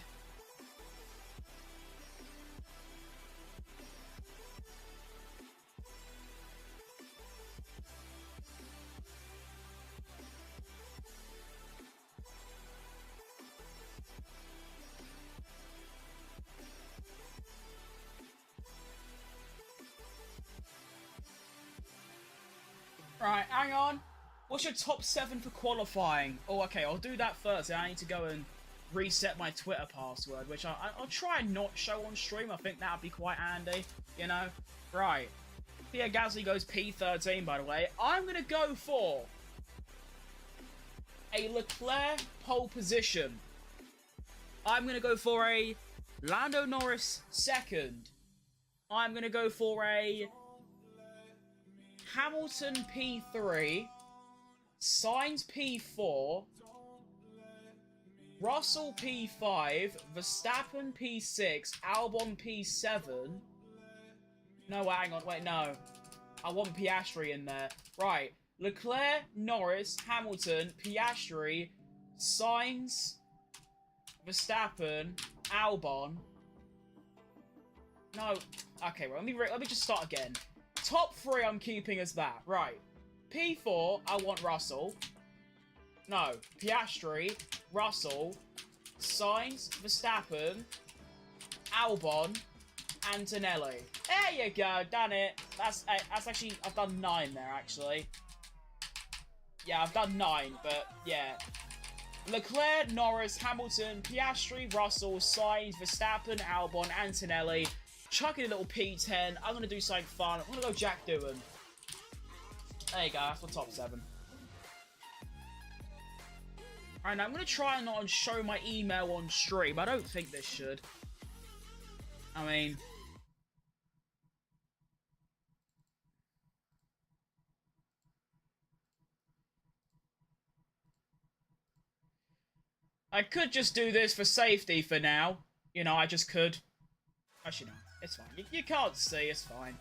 Right, hang on. What's your top 7 for qualifying? Oh, okay, I'll do that first. I need to go and reset my Twitter password, which I'll try and not show on stream. I think that would be quite handy, you know? Right. Pierre Gasly goes P13, by the way. I'm going to go for a Leclerc pole position. I'm going to go for a Lando Norris second. I'm going to go for a Hamilton P3, Sainz P4, Russell P5, Verstappen P6, Albon P7. No, hang on, wait, no. I want Piastri in there. Right, Leclerc, Norris, Hamilton, Piastri, Sainz, Verstappen, Albon. No, okay, well, let me just start again. Top 3 I'm keeping as that. Right. P4, I want Russell. No. Piastri, Russell, Sainz, Verstappen, Albon, Antonelli. There you go, done it. That's actually, I've done 9 there, actually. Yeah, I've done 9, but yeah. Leclerc, Norris, Hamilton, Piastri, Russell, Sainz, Verstappen, Albon, Antonelli. Chucking a little P10. I'm going to do something fun. I'm going to go Jack Doohan. There you go. That's my top 7. Alright, now I'm going to try and not show my email on stream. I don't think this should. I mean... I could just do this for safety for now. You know, I just could. Actually, no. It's fine. You can't see. It's fine.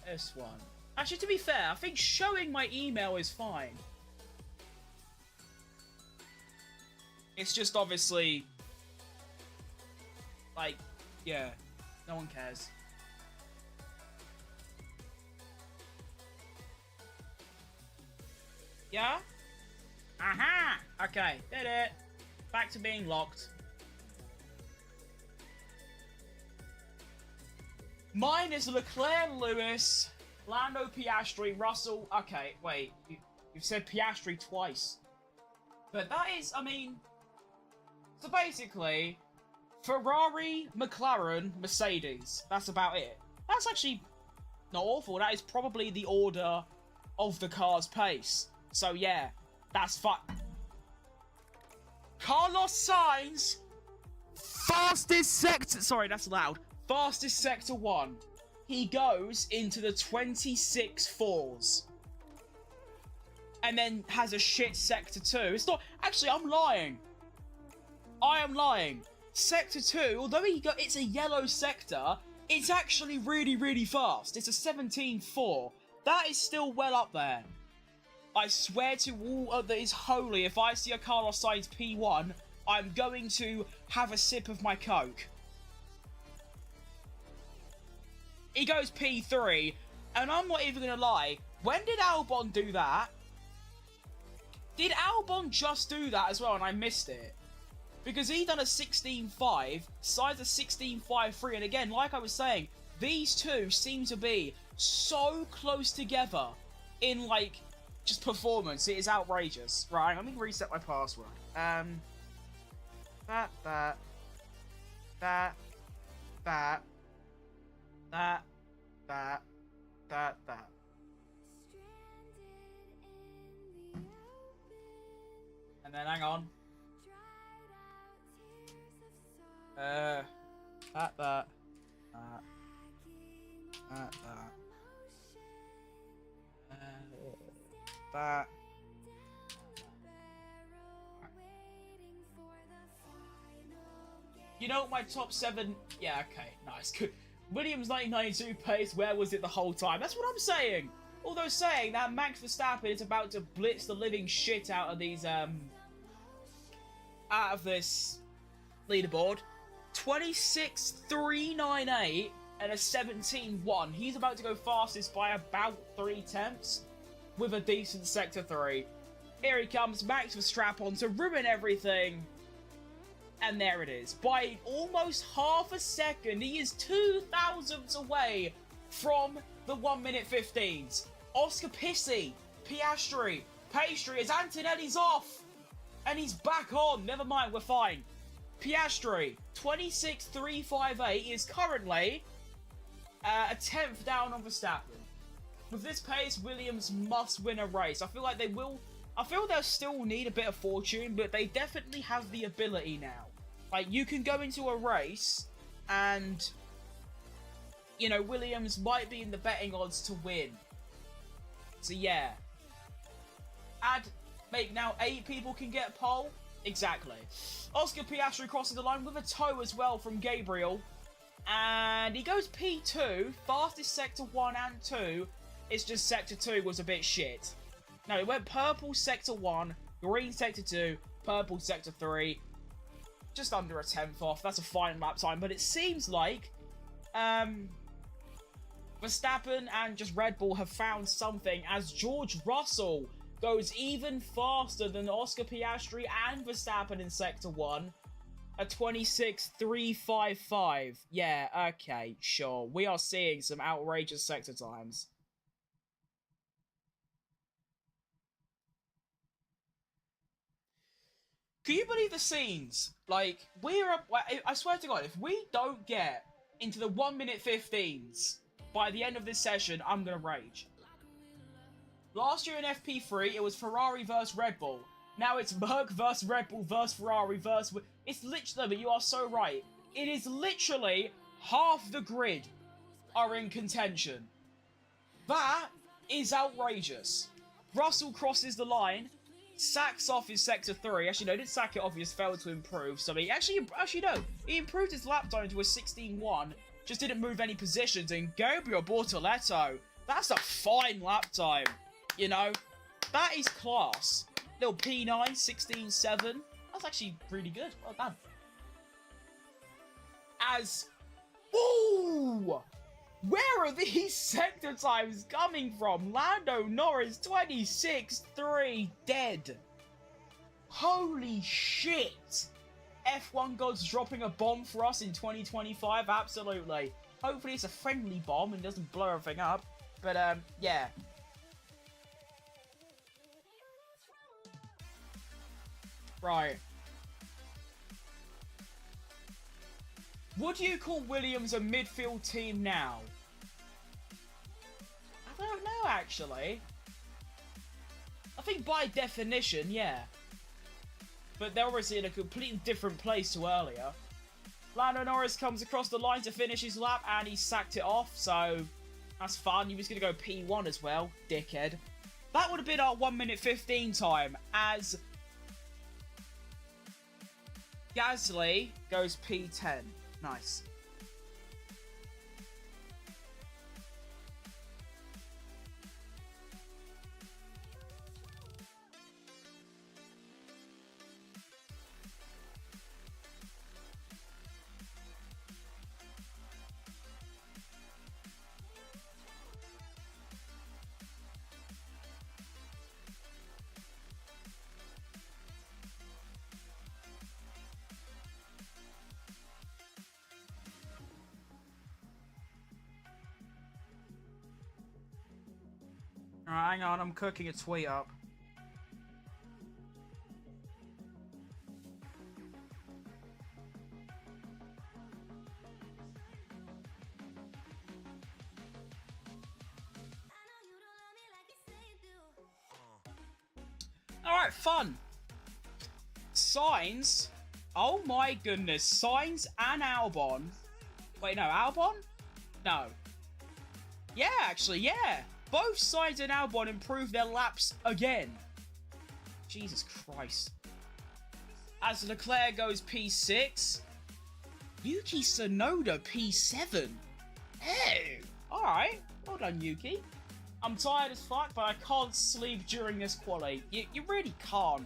This one. Actually, to be fair, I think showing my email is fine. It's just obviously... Like, yeah. No one cares. Yeah? Aha! Okay, did it. Back to being locked. Mine is Leclerc, Lewis, Lando, Piastri, Russell. Okay, wait. You've said Piastri twice. But that is, I mean... So basically, Ferrari, McLaren, Mercedes. That's about it. That's actually not awful. That is probably the order of the car's pace. So yeah, that's fun. Carlos Sainz, fastest sector. Sorry, that's loud. Fastest sector 1. He goes into the 26.4s. And then has a shit sector 2. It's not. Actually, I'm lying. I am lying. Sector 2, although it's a yellow sector, it's actually really, really fast. It's a 17.4. That is still well up there. I swear to all that is holy, if I see a Carlos Sainz P1, I'm going to have a sip of my Coke. He goes P3, and I'm not even going to lie. When did Albon do that? Did Albon just do that as well and I missed it? Because he done a 16.5, Sainz a 16.53, and again, like I was saying, these two seem to be so close together in, like, just performance. It is outrageous. Right, let me reset my password. That. And then, hang on. That. You know my top 7... Yeah, okay, nice, good. Williams 1992 pace, where was it the whole time? That's what I'm saying! Although saying that Max Verstappen is about to blitz the living shit out of these, out of this leaderboard. 26.398 and a 17.1. He's about to go fastest by about 3 tenths with a decent sector 3. Here he comes, Max Verstappen to ruin everything. And there it is. By almost half a second, he is 2 thousandths away from the 1 minute 15s. Oscar Piastri, as Antonelli's off. And he's back on. Never mind, we're fine. Piastri, 26.358 is currently a 10th down on Verstappen. With this pace, Williams must win a race. I feel like they will. I feel they'll still need a bit of fortune, but they definitely have the ability now. Like, you can go into a race and, you know, Williams might be in the betting odds to win. So yeah. Make now 8 people can get pole. Exactly. Oscar Piastri crosses the line with a toe as well from Gabriel. And he goes P2, fastest sector 1 and 2. It's just sector 2 was a bit shit. No, it went purple sector 1, green sector 2, purple sector 3. Just under a 10th off. That's a fine lap time. But it seems like Verstappen and just Red Bull have found something, as George Russell goes even faster than Oscar Piastri and Verstappen in sector 1. A 26.355. Yeah, okay, sure. We are seeing some outrageous sector times. Can you believe the scenes? Like, I swear to God, if we don't get into the 1 minute 15s by the end of this session, I'm gonna rage. Last year in FP3, it was Ferrari versus Red Bull. Now it's Merc versus Red Bull versus Ferrari versus... It's literally, but you are so right. It is literally half the grid are in contention. That is outrageous. Russell crosses the line, sacks off his sector 3. Actually, no, he didn't sack it off, he just failed to improve. So he actually no. He improved his lap time to a 16.1, just didn't move any positions. And Gabriel Bortoletto, that's a fine lap time. You know, that is class. Little P9, 16.7. That's actually really good. Well done. Ooh! Where are these sector times coming from? Lando Norris, 26.3, dead. Holy shit! F1 gods dropping a bomb for us in 2025, absolutely. Hopefully it's a friendly bomb and doesn't blow everything up. But, yeah. Right. Would you call Williams a midfield team now? I don't know, actually. I think by definition, yeah. But they're obviously in a completely different place to earlier. Lando Norris comes across the line to finish his lap, and he sacked it off, so that's fun. He was going to go P1 as well, dickhead. That would have been our 1 minute 15 time, as Gasly goes P10. Nice. Alright, hang on, I'm cooking a tweet up. Alright, fun. Sainz. Oh my goodness. Sainz and Albon. Wait, no, Albon? No. Yeah, actually, yeah. Both Sainz and Albon improved their laps again. Jesus Christ. As Leclerc goes P6. Yuki Tsunoda P7. Hey. Alright. Well done, Yuki. I'm tired as fuck, but I can't sleep during this quali. You really can't.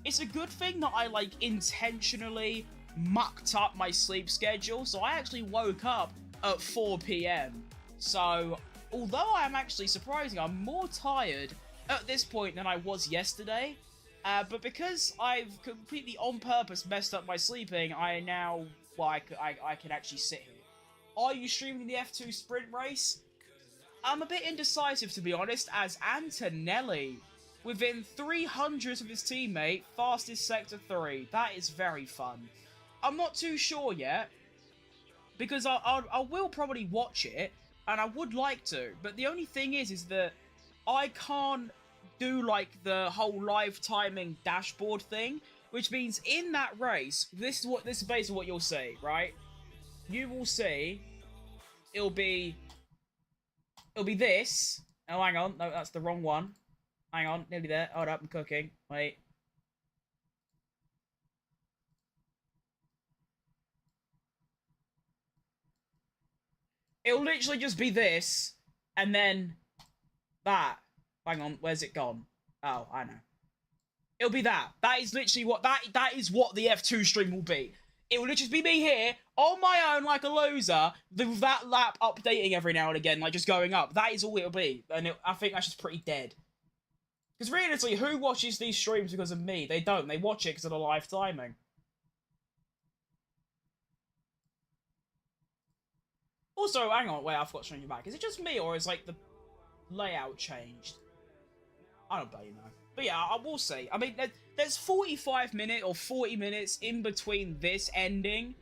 It's a good thing that I, like, intentionally mucked up my sleep schedule. So I actually woke up at 4 PM. So although I'm actually surprising, I'm more tired at this point than I was yesterday. But because I've completely on purpose messed up my sleeping, I now, well, I can actually sit here. Are you streaming the F2 sprint race? I'm a bit indecisive, to be honest, as Antonelli, within 300 of his teammate, fastest Sector 3. That is very fun. I'm not too sure yet, because I will probably watch it, and I would like to, but the only thing is that I can't do, like, the whole live timing dashboard thing, which means in that race, this is basically what you'll see, right? You will see, it'll be this. Oh, hang on, no, that's the wrong one. Hang on, nearly there. Hold up, I'm cooking. Wait. It'll literally just be this, and then that. Hang on, where's it gone? Oh, I know. It'll be that. That is literally what that is what the F2 stream will be. It will literally be me here on my own like a loser, with that lap updating every now and again, like just going up. That is all it'll be, and I think that's just pretty dead. Because realistically, who watches these streams because of me? They don't. They watch it because of the live timing. Also, hang on, wait, I forgot to show you back. Is it just me, or is, like, the layout changed? I don't bloody know. But yeah, I will say, I mean, there's 45 minutes or 40 minutes in between this ending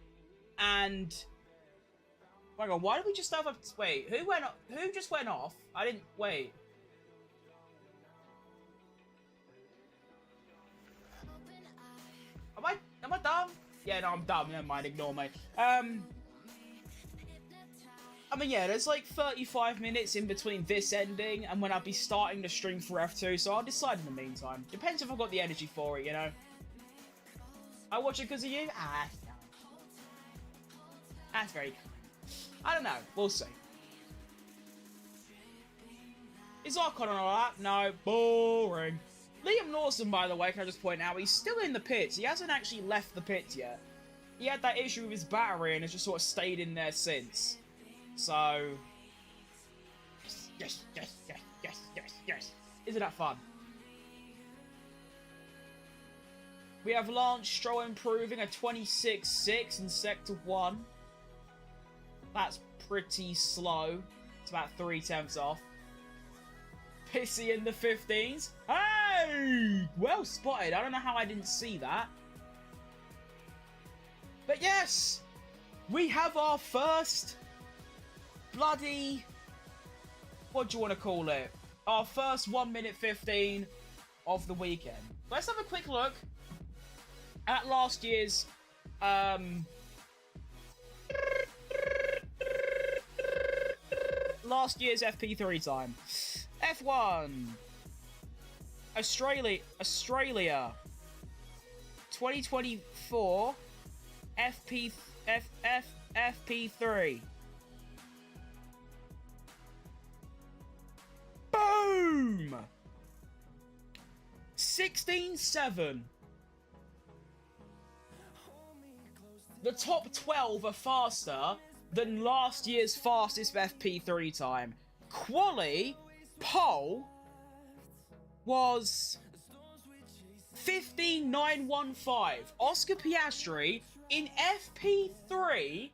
and... Hang on, why did we just have a... Wait, who just went off? I didn't... Wait. Am I dumb? Yeah, no, I'm dumb. Never mind, ignore me. I mean, yeah, there's like 35 minutes in between this ending and when I'll be starting the stream for F2, so I'll decide in the meantime. Depends if I've got the energy for it, you know? I watch it because of you? Ah, no. That's very kind. I don't know. We'll see. Is Archon on all that? No. Boring. Liam Lawson, by the way, can I just point out, he's still in the pits. He hasn't actually left the pits yet. He had that issue with his battery and has just sort of stayed in there since. So... Yes. Isn't that fun? We have Lance Stroll improving a 26.6 in Sector 1. That's pretty slow. It's about 3/10 off. Pissy in the 15s. Hey! Well spotted. I don't know how I didn't see that. But yes! We have our first... bloody... what do you want to call it? Our first 1 minute 15 of the weekend. Let's have a quick look at last year's FP3 time. F1 Australia 2024 FP3. Boom! 16-7. The top 12 are faster than last year's fastest FP3 time. QUALI pole was 15.915. Oscar Piastri in FP3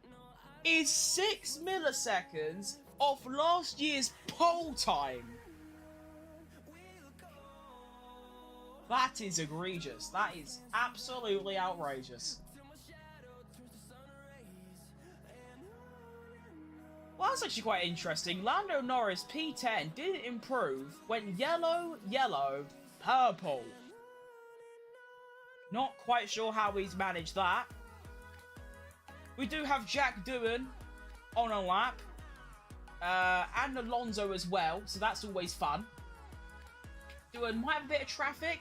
is 6 milliseconds off last year's pole time. That is egregious. That is absolutely outrageous. Well, that's actually quite interesting. Lando Norris P10 didn't improve, went yellow, yellow, purple. Not quite sure how he's managed that. We do have Jack Doohan on a lap. And Alonso as well, so that's always fun. Doohan might have a bit of traffic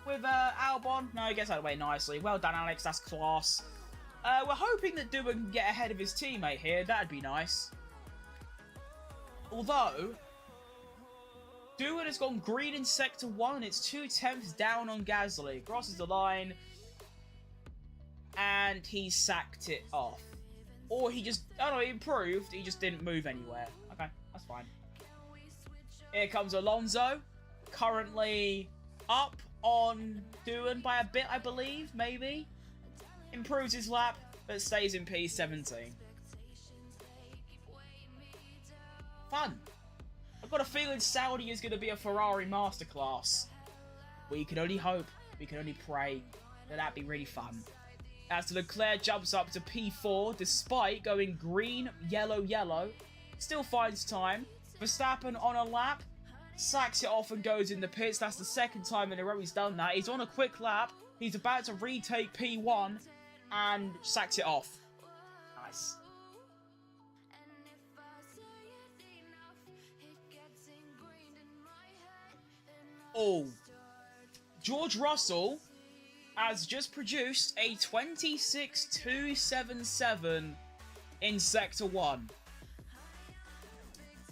with Albon. No, he gets out of the way nicely. Well done, Alex. That's class. We're hoping that Doohan can get ahead of his teammate here. That'd be nice. Although, Doohan has gone green in Sector 1. It's 2/10 down on Gasly. Crosses the line. And he sacked it off. Or he just... Oh no, he improved. He just didn't move anywhere. Okay, that's fine. Here comes Alonso. Currently up on Doohan by a bit, I believe. Maybe. Improves his lap, but stays in P17. Fun. I've got a feeling Saudi is going to be a Ferrari masterclass. We can only hope. We can only pray that that'd be really fun. As Leclerc jumps up to P4 despite going green, yellow, yellow. Still finds time. Verstappen on a lap. Sacks it off and goes in the pits. That's the second time in a row he's done that. He's on a quick lap. He's about to retake P1 and sacks it off. Nice. Oh. George Russell has just produced a 26.277 in Sector 1.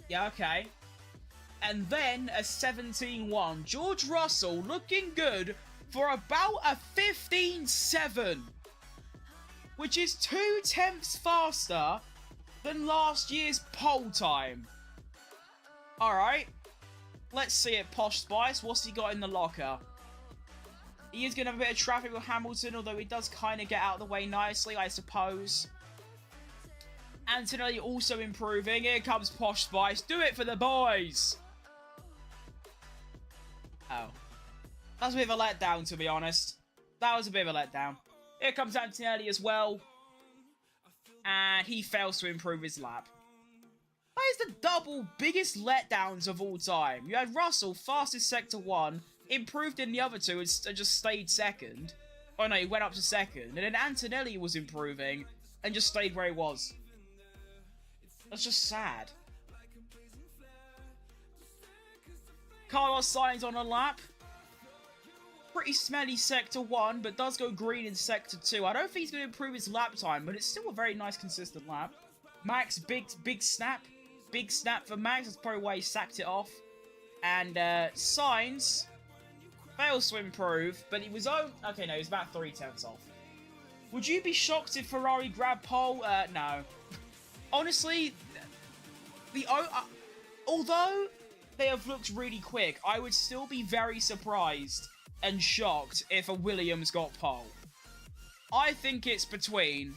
Yeah, okay. And then a 17.1. George Russell looking good for about a 15.7. Which is 2/10 faster than last year's pole time. Alright. Let's see it, Posh Spice. What's he got in the locker? He is going to have a bit of traffic with Hamilton, although he does kind of get out of the way nicely, I suppose. Antonelli also improving. Here comes Posh Spice. Do it for the boys! Oh. That was a bit of a letdown, to be honest. That was a bit of a letdown. Here comes Antonelli as well. And he fails to improve his lap. That is the double biggest letdowns of all time. You had Russell, fastest Sector 1, improved in the other two and just stayed second. Oh no, he went up to second. And then Antonelli was improving and just stayed where he was. That's just sad. Carlos Sainz on a lap. Pretty smelly Sector 1, but does go green in Sector 2. I don't think he's going to improve his lap time, but it's still a very nice, consistent lap. Max, big snap. Big snap for Max. That's probably why he sacked it off. And Sainz fails to improve, but he was... Okay, no, he was about 3/10 off. Would you be shocked if Ferrari grabbed pole? No. Honestly, although they have looked really quick, I would still be very surprised and shocked if a Williams got pole. I think it's between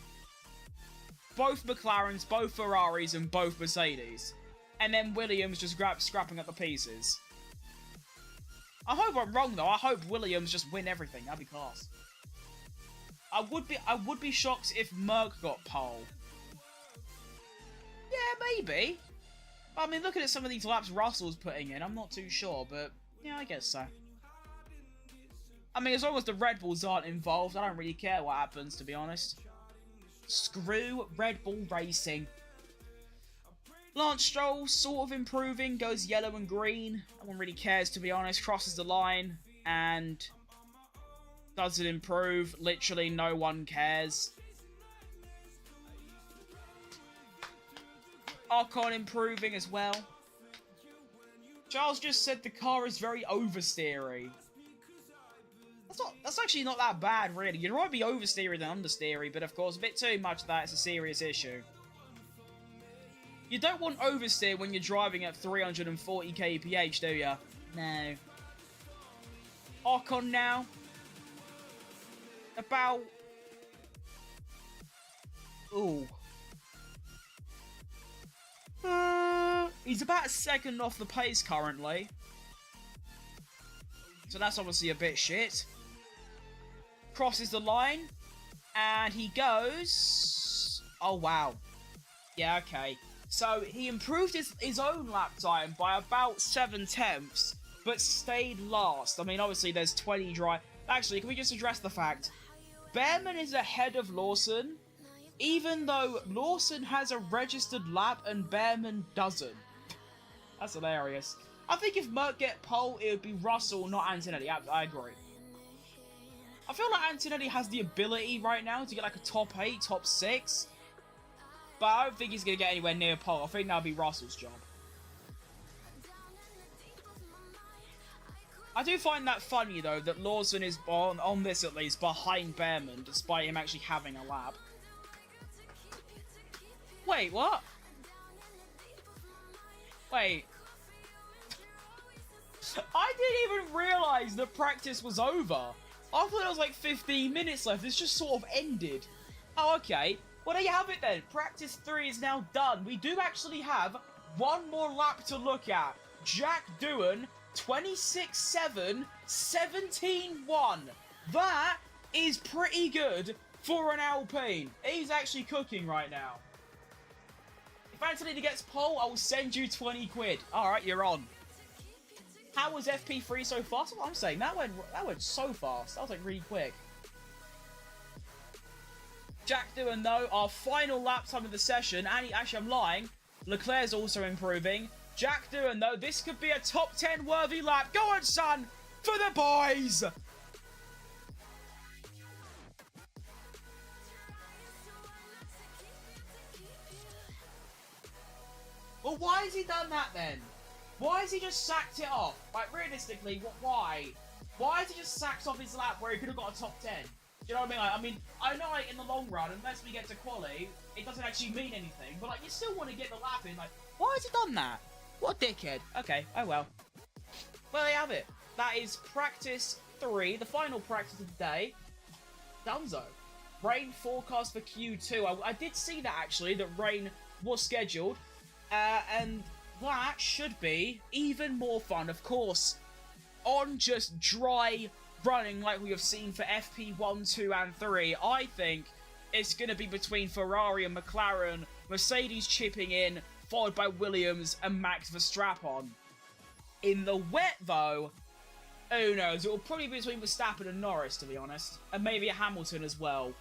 both McLarens, both Ferraris, and both Mercedes. And then Williams just scrapping up the pieces. I hope I'm wrong, though. I hope Williams just win everything. That'd be class. I would be shocked if Merck got pole. Yeah, maybe. I mean, looking at some of these laps Russell's putting in, I'm not too sure, but yeah, I guess so. I mean, as long as the Red Bulls aren't involved, I don't really care what happens, to be honest. Screw Red Bull Racing. Lance Stroll, sort of improving, goes yellow and green. No one really cares, to be honest. Crosses the line and doesn't improve. Literally, no one cares. Ocon improving as well. Charles just said the car is very oversteery. That's actually not that bad, really. You'd rather be oversteery than understeery, but of course, a bit too much of that is a serious issue. You don't want oversteer when you're driving at 340 kph, do you? No. Ocon now. About... Ooh. He's about a second off the pace currently. So that's obviously a bit shit. Crosses the line. And he goes... Oh, wow. Yeah, okay. So he improved his own lap time by about 7/10, but stayed last. I mean, obviously there's 20 drive... Actually, can we just address the fact? Behrman is ahead of Lawson, even though Lawson has a registered lap and Behrman doesn't. That's hilarious. I think if Merck get pole, it would be Russell, not Antonelli. I agree. I feel like Antonelli has the ability right now to get like a top 8, top 6. But I don't think he's going to get anywhere near pole. I think that'll be Russell's job. I do find that funny, though, that Lawson is, on this at least, behind Behrman, despite him actually having a lap. Wait, what? Wait. I didn't even realise that practice was over. I thought there was like 15 minutes left. It's just sort of ended. Oh, okay. Well, there you have it then. Practice 3 is now done. We do actually have one more lap to look at. Jack Doohan, 26.7, 17.1. That is pretty good for an Alpine. He's actually cooking right now. If Antonelli gets pole, I will send you 20 quid. Alright, you're on. How was FP3 so fast? That's what I'm saying. That went so fast. That was like really quick. Jack Doohan, though, our final lap time of the session, and actually I'm lying, Leclerc's also improving. Jack Doohan, though, this could be a top 10 worthy lap. Go on, son, for the boys! Well, why has he done that then? Why has he just sacked it off? Like, realistically, why? Why has he just sacked off his lap where he could have got a top 10? Do you know what I mean? I know, like, in the long run, unless we get to quali, it doesn't actually mean anything. But, like, you still want to get the lap in. Like, why has he done that? What a dickhead. Okay, oh well. Well, there you have it. That is practice 3, the final practice of the day. Dunzo. Rain forecast for Q2. I did see that, actually, that rain was scheduled. And that should be even more fun, of course, on just dry running like we have seen for FP1, 2, and 3. I think it's going to be between Ferrari and McLaren, Mercedes chipping in, followed by Williams and Max Verstappen. In the wet, though, who knows? It will probably be between Verstappen and Norris, to be honest. And maybe a Hamilton as well,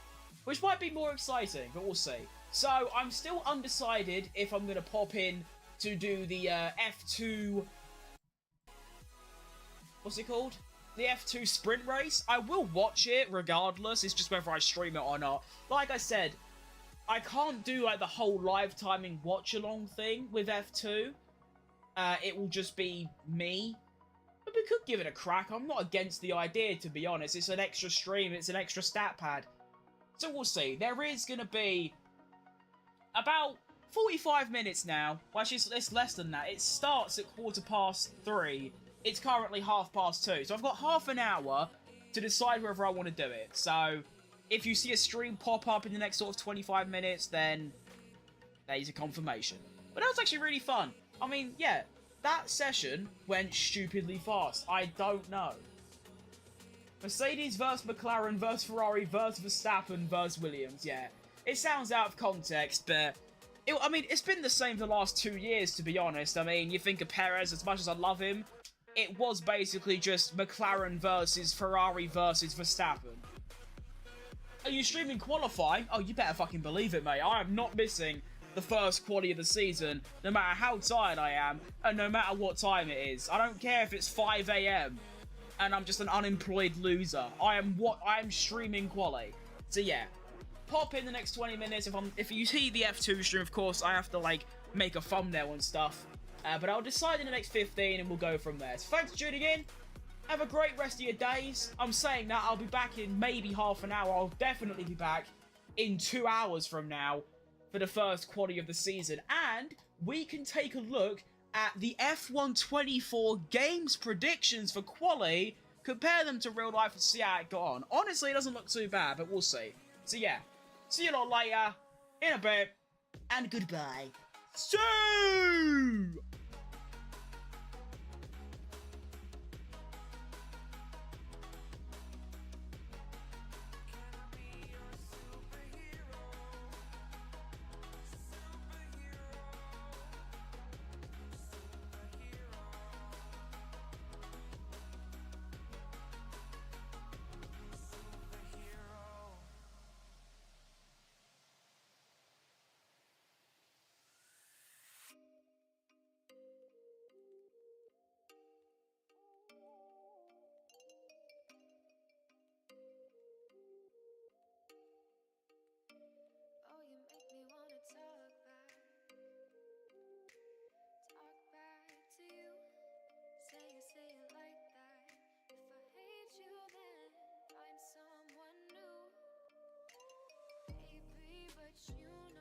which might be more exciting, but we'll see. So, I'm still undecided if I'm going to pop in to do the F2... What's it called? The F2 sprint race. I will watch it regardless. It's just whether I stream it or not. Like I said, I can't do like the whole live timing watch-along thing with F2. It will just be me. But we could give it a crack. I'm not against the idea, to be honest. It's an extra stream. It's an extra stat pad. So we'll see. There is going to be about 45 minutes now. Well, actually, it's less than that. It starts at 3:15. It's currently 2:30. So I've got half an hour to decide whether I want to do it. So if you see a stream pop up in the next sort of 25 minutes, then there's a confirmation. But that was actually really fun. I mean, yeah, that session went stupidly fast. I don't know. Mercedes versus McLaren versus Ferrari versus Verstappen versus Williams. Yeah, it sounds out of context, but I mean, it's been the same for the last 2 years, to be honest. I mean, you think of Perez, as much as I love him, it was basically just McLaren versus Ferrari versus Verstappen. Are you streaming qualifying? Oh, you better fucking believe it, mate. I am not missing the first quali of the season, no matter how tired I am, and no matter what time it is. I don't care if it's 5 AM and I'm just an unemployed loser. I am streaming quali. So yeah, pop in the next 20 minutes. If you see the F2 stream, of course, I have to like make a thumbnail and stuff. But I'll decide in the next 15 and we'll go from there. So thanks for tuning in. Have a great rest of your days. I'm saying that I'll be back in maybe half an hour. I'll definitely be back in 2 hours from now for the first quali of the season. And we can take a look at the F124 games predictions for quali, compare them to real life and see how it got on. Honestly, it doesn't look too bad, but we'll see. So yeah, see you lot later, in a bit, and goodbye. See! Oh, you make me wanna talk back to you. Say it like that. If I hate you, then find someone new, baby. But you know